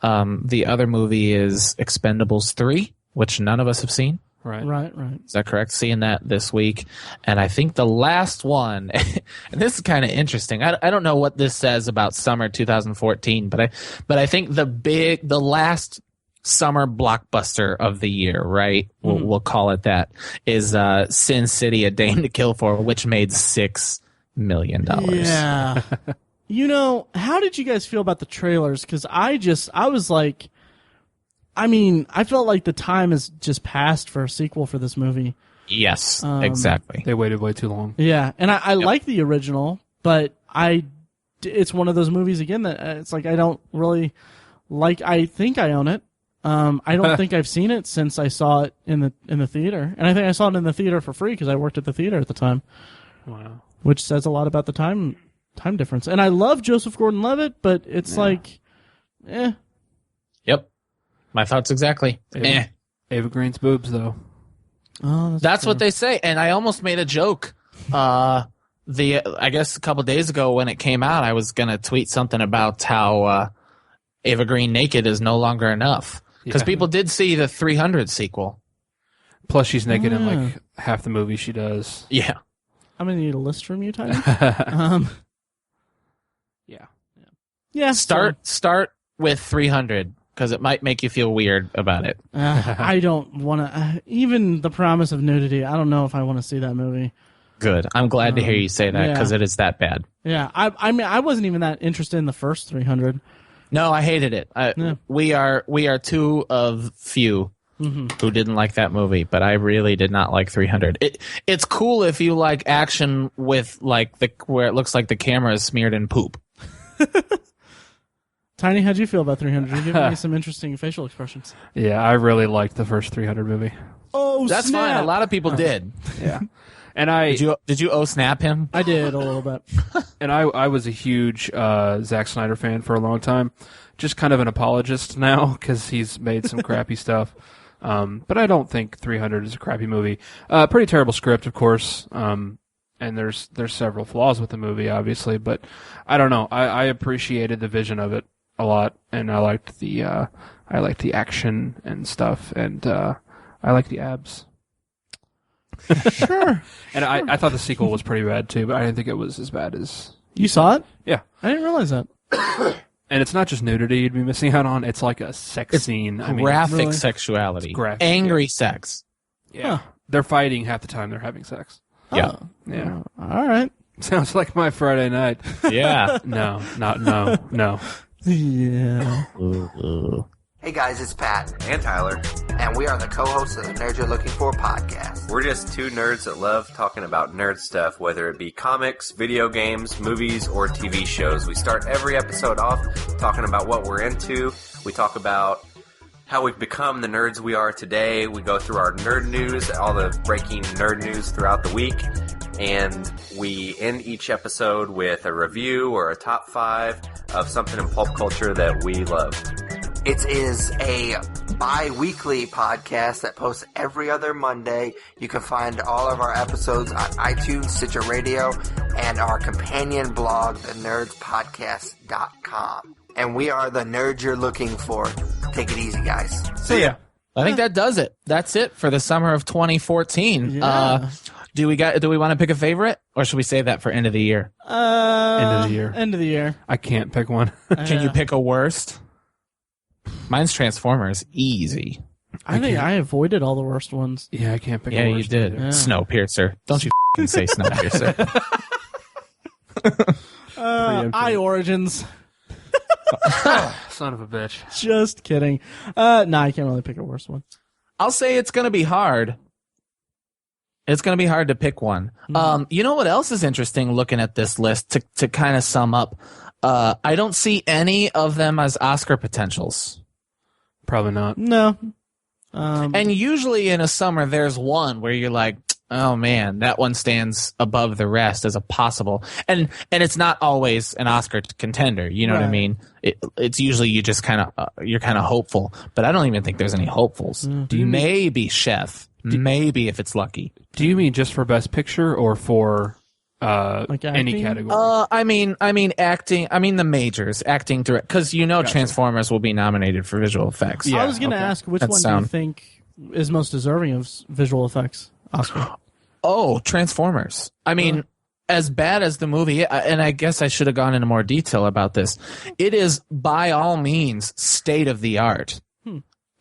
The other movie is Expendables 3, which none of us have seen. Right. Is that correct? Seeing that this week. And I think the last one, and this is kind of interesting. I don't know what this says about summer 2014, but I think the last summer blockbuster of the year, right? We'll call it that, is Sin City: A Dame to Kill For, which made $6 million. Yeah. How did you guys feel about the trailers? Because I was like, I mean, I felt like the time has just passed for a sequel for this movie. Yes, exactly. They waited way too long. Yeah, and I like the original, but it's one of those movies again that it's I don't really like. I think I own it. I don't think I've seen it since I saw it in the theater, and I think I saw it in the theater for free because I worked at the theater at the time. Wow, which says a lot about the time difference. And I love Joseph Gordon-Levitt, but it's Yep. My thoughts exactly. Ava Green's boobs, though. Oh, that's what they say. And I almost made a joke. I guess a couple days ago when it came out, I was gonna tweet something about how Ava Green naked is no longer enough because people did see the 300 sequel. Plus, she's naked in half the movie she does. Yeah. I'm gonna need a list from you, Tyler. Yeah. Start with 300 because it might make you feel weird about it. I don't want to. Even the promise of nudity. I don't know if I want to see that movie. Good. I'm glad to hear you say that because it is that bad. Yeah. I mean, I wasn't even that interested in the first 300. No, I hated it. We are two of few who didn't like that movie, but I really did not like 300. It's cool if you like action with like where it looks like the camera is smeared in poop. Tiny, how'd you feel about 300? You gave me some interesting facial expressions. Yeah, I really liked the first 300 movie. Oh, that's snap. fine. A lot of people did. Yeah, and did you snap him? I did a little bit. And I was a huge Zack Snyder fan for a long time. Just kind of an apologist now because he's made some crappy stuff. But I don't think 300 is a crappy movie. Pretty terrible script, of course. And there's several flaws with the movie, obviously. But I don't know. I appreciated the vision of it a lot, and I liked the action and stuff, and I like the abs. Sure. And I thought the sequel was pretty bad too, but I didn't think it was as bad as you saw it. Yeah, I didn't realize that. And it's not just nudity you'd be missing out on; it's like a sex scene. Graphic really? Sexuality, graphic, angry sex. Yeah, They're fighting half the time they're having sex. Yeah, yeah. All right. Sounds like my Friday night. Yeah. No. Yeah. Hey guys, it's Pat. And Tyler. And we are the co-hosts of the Nerd You're Looking For podcast. We're just two nerds that love talking about nerd stuff, whether it be comics, video games, movies, or TV shows. We start every episode off talking about what we're into. We talk about how we've become the nerds we are today. We go through our nerd news, all the breaking nerd news throughout the week. And we end each episode with a review or a top 5 of something in pulp culture that we love. It is a bi-weekly podcast that posts every other Monday. You can find all of our episodes on iTunes, Stitcher Radio, and our companion blog, thenerdspodcast.com. And we are the nerds you're looking for. Take it easy, guys. See ya. I think that does it. That's it for the summer of 2014. Yeah. Do we want to pick a favorite, or should we save that for end of the year? End of the year. End of the year. I can't pick one. Can you pick a worst? Mine's Transformers. Easy. I think I avoided all the worst ones. Yeah, I can't pick Yeah, a you worst did. either. Yeah. Snowpiercer. Don't you f***ing say Snowpiercer. Eye Origins. Son of a bitch. Just kidding. I can't really pick a worse one. I'll say it's going to be hard. It's going to be hard to pick one. You know what else is interesting looking at this list to kind of sum up? I don't see any of them as Oscar potentials. Probably not. No. And usually in a summer, there's one where you're like, oh man, that one stands above the rest as a possible. And it's not always an Oscar contender. You know what I mean? It's usually you just you're kind of hopeful, but I don't even think there's any hopefuls. Maybe Chef. Maybe if it's lucky. Do you mean just for Best Picture or for Like any acting? category? I mean acting. I mean the majors, acting, direct, because Gotcha. Transformers will be nominated for visual effects. Yeah, I was going to okay. ask which That's one do sound. you think is most deserving of visual effects Oscar? Oh, Transformers. I mean, as bad as the movie, and I guess I should have gone into more detail about this. It is by all means state of the art.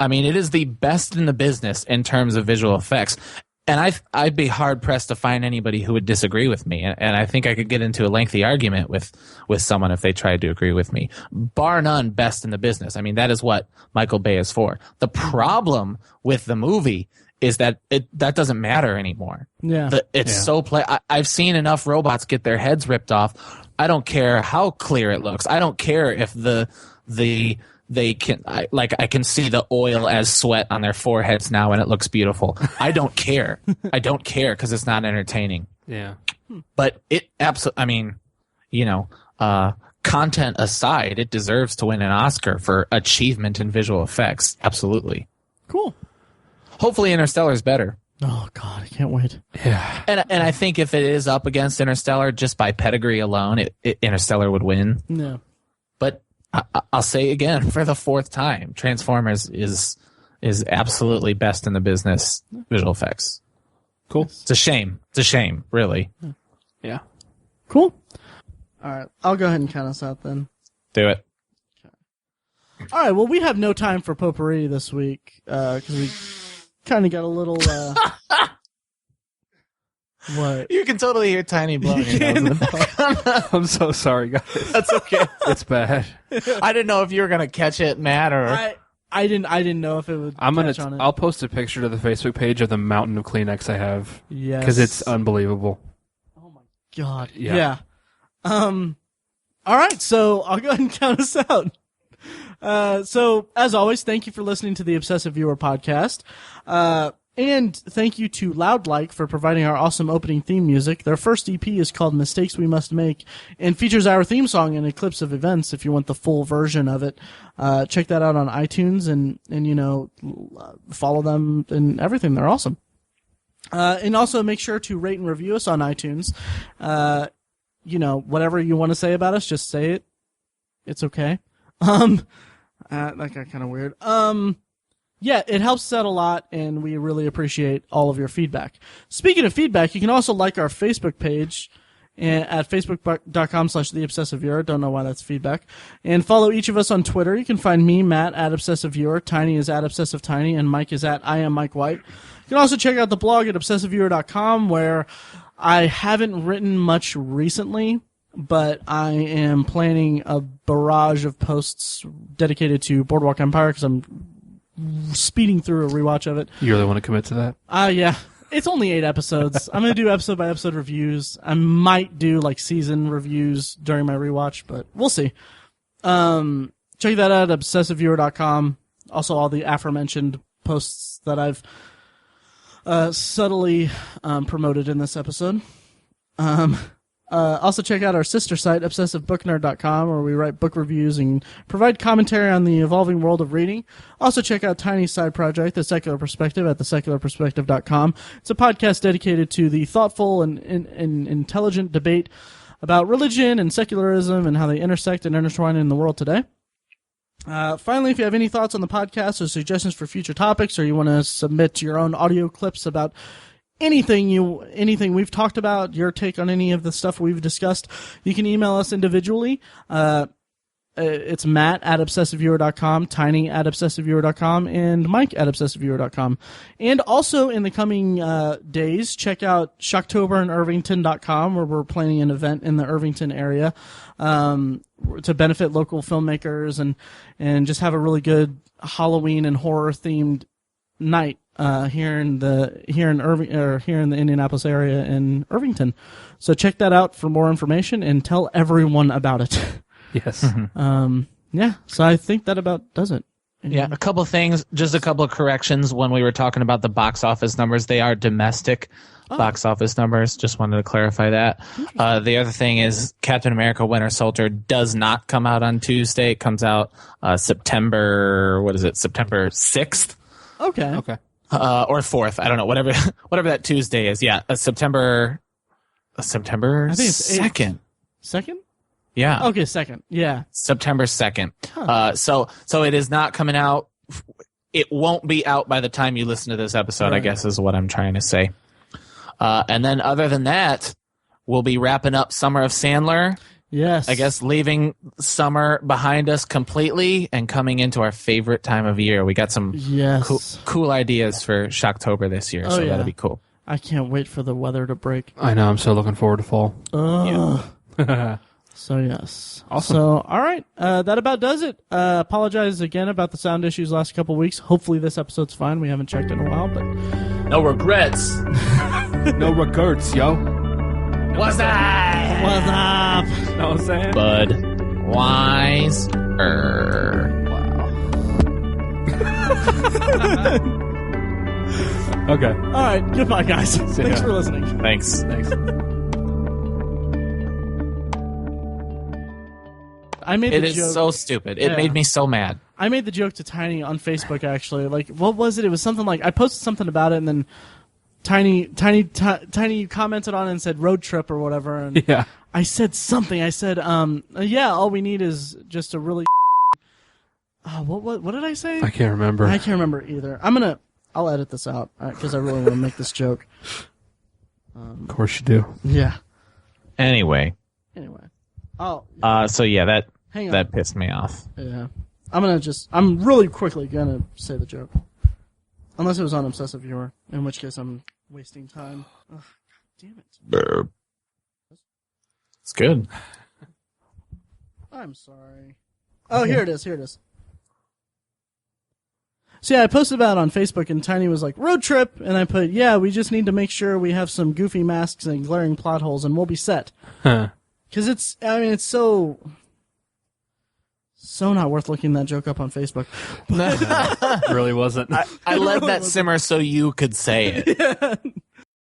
I mean, it is the best in the business in terms of visual effects. And I'd be hard pressed to find anybody who would disagree with me. And I think I could get into a lengthy argument with someone if they tried to agree with me. Bar none, best in the business. I mean, that is what Michael Bay is for. The problem with the movie is that that doesn't matter anymore. Yeah. So I've seen enough robots get their heads ripped off. I don't care how clear it looks. I don't care if I can see the oil as sweat on their foreheads now and it looks beautiful. I don't care. I don't care because it's not entertaining. Yeah. But it absolutely, I mean, content aside, it deserves to win an Oscar for achievement in visual effects. Absolutely. Cool. Hopefully Interstellar is better. Oh, God, I can't wait. Yeah. And I think if it is up against Interstellar, just by pedigree alone, Interstellar would win. Yeah. But I'll say again for the fourth time, Transformers is absolutely best in the business visual effects. Cool. It's a shame. It's a shame, really. Yeah. Cool. All right. I'll go ahead and count us out then. Do it. All right. Well, we have no time for potpourri this week because we kind of got a little. What? You can totally hear Tiny blowing your nose in the background. I'm so sorry, guys. That's okay. It's bad. I didn't know if you were gonna catch it, Matt, or I didn't know if it would. Catch on it. I'll post a picture to the Facebook page of the mountain of Kleenex I have. Yes. Because it's unbelievable. Oh my god. Yeah. All right. So I'll go ahead and count us out. So as always, thank you for listening to the Obsessive Viewer podcast. And thank you to Loudlike for providing our awesome opening theme music. Their first EP is called Mistakes We Must Make and features our theme song and Eclipse of Events if you want the full version of it. Check that out on iTunes and follow them and everything. They're awesome. And also make sure to rate and review us on iTunes. Whatever you want to say about us, just say it. It's okay. That got kind of weird. Yeah, it helps us out a lot, and we really appreciate all of your feedback. Speaking of feedback, you can also like our Facebook page at facebook.com/theobsessiveviewer. Don't know why that's feedback. And follow each of us on Twitter. You can find me, Matt, at obsessiveviewer. Tiny is at obsessivetiny, and Mike is at IamMikeWhite. You can also check out the blog at obsessiveviewer.com, where I haven't written much recently, but I am planning a barrage of posts dedicated to Boardwalk Empire because I'm speeding through a rewatch of it. You really want to commit to that? Yeah. It's only 8 episodes. I'm going to do episode by episode reviews. I might do like season reviews during my rewatch, but we'll see. Check that out at obsessiveviewer.com. Also all the aforementioned posts that I've subtly promoted in this episode. Also check out our sister site, obsessivebooknerd.com, where we write book reviews and provide commentary on the evolving world of reading. Also check out Tiny's side project, The Secular Perspective, at thesecularperspective.com. It's a podcast dedicated to the thoughtful and intelligent debate about religion and secularism and how they intersect and intertwine in the world today. Finally, if you have any thoughts on the podcast or suggestions for future topics, or you want to submit your own audio clips about anything we've talked about, your take on any of the stuff we've discussed, you can email us individually. It's Matt at obsessiveviewer.com, Tiny at obsessiveviewer.com, and Mike at obsessiveviewer.com. And also in the coming days, check out shocktober.irvington.com, where we're planning an event in the Irvington area to benefit local filmmakers and just have a really good Halloween and horror themed night here in the Indianapolis area in Irvington. So check that out for more information and tell everyone about it. Yes. Yeah. So I think that about does it. Yeah, a couple things, just a couple of corrections when we were talking about the box office numbers. They are domestic box office numbers. Just wanted to clarify that. The other thing is Captain America Winter Soldier does not come out on Tuesday. It comes out September 6th? Okay. Or 4th. I don't know. Whatever that Tuesday is. Yeah, September I think it's 2nd. 2nd? Yeah. Okay, 2nd. Yeah. September 2nd. Huh. So it is not coming out. It won't be out by the time you listen to this episode, Right. I guess is what I'm trying to say. And then other than that, we'll be wrapping up Summer of Sandler. Yes. I guess leaving summer behind us completely and coming into our favorite time of year. We got some cool ideas for Shocktober this year, so that'll be cool. I can't wait for the weather to break. I know. I'm so looking forward to fall. So, yes. Awesome. So, all right. That about does it. Apologize again about the sound issues last couple weeks. Hopefully this episode's fine. We haven't checked in a while, but... No regrets. No regrets, yo. What's that? What's up? Know what I'm saying? Bud Wise. Okay. All right. Goodbye, guys. Thanks for listening. Thanks. I made the It is joke. so stupid. It made me so mad. I made the joke to Tiny on Facebook, actually. Like, what was it? It was something like, I posted something about it, and then Tiny commented on it and said road trip or whatever. And Yeah. I said something. I said, yeah, all we need is just a really what did I say? I can't remember. I can't remember either. I'll edit this out because I really want to make this joke. Of course you do. Yeah. Anyway. Oh. So yeah, Hang on. that pissed me off. Yeah. I'm really quickly gonna say the joke. Unless it was on Obsessive Viewer, in which case I'm wasting time. Ugh, God damn it. It's good. I'm sorry. Oh, here it is. So yeah, I posted about it on Facebook, and Tiny was like, road trip, and I put, yeah, we just need to make sure we have some goofy masks and glaring plot holes, and we'll be set. Because it's so not worth looking that joke up on Facebook. Really wasn't. I let that simmer so you could say it.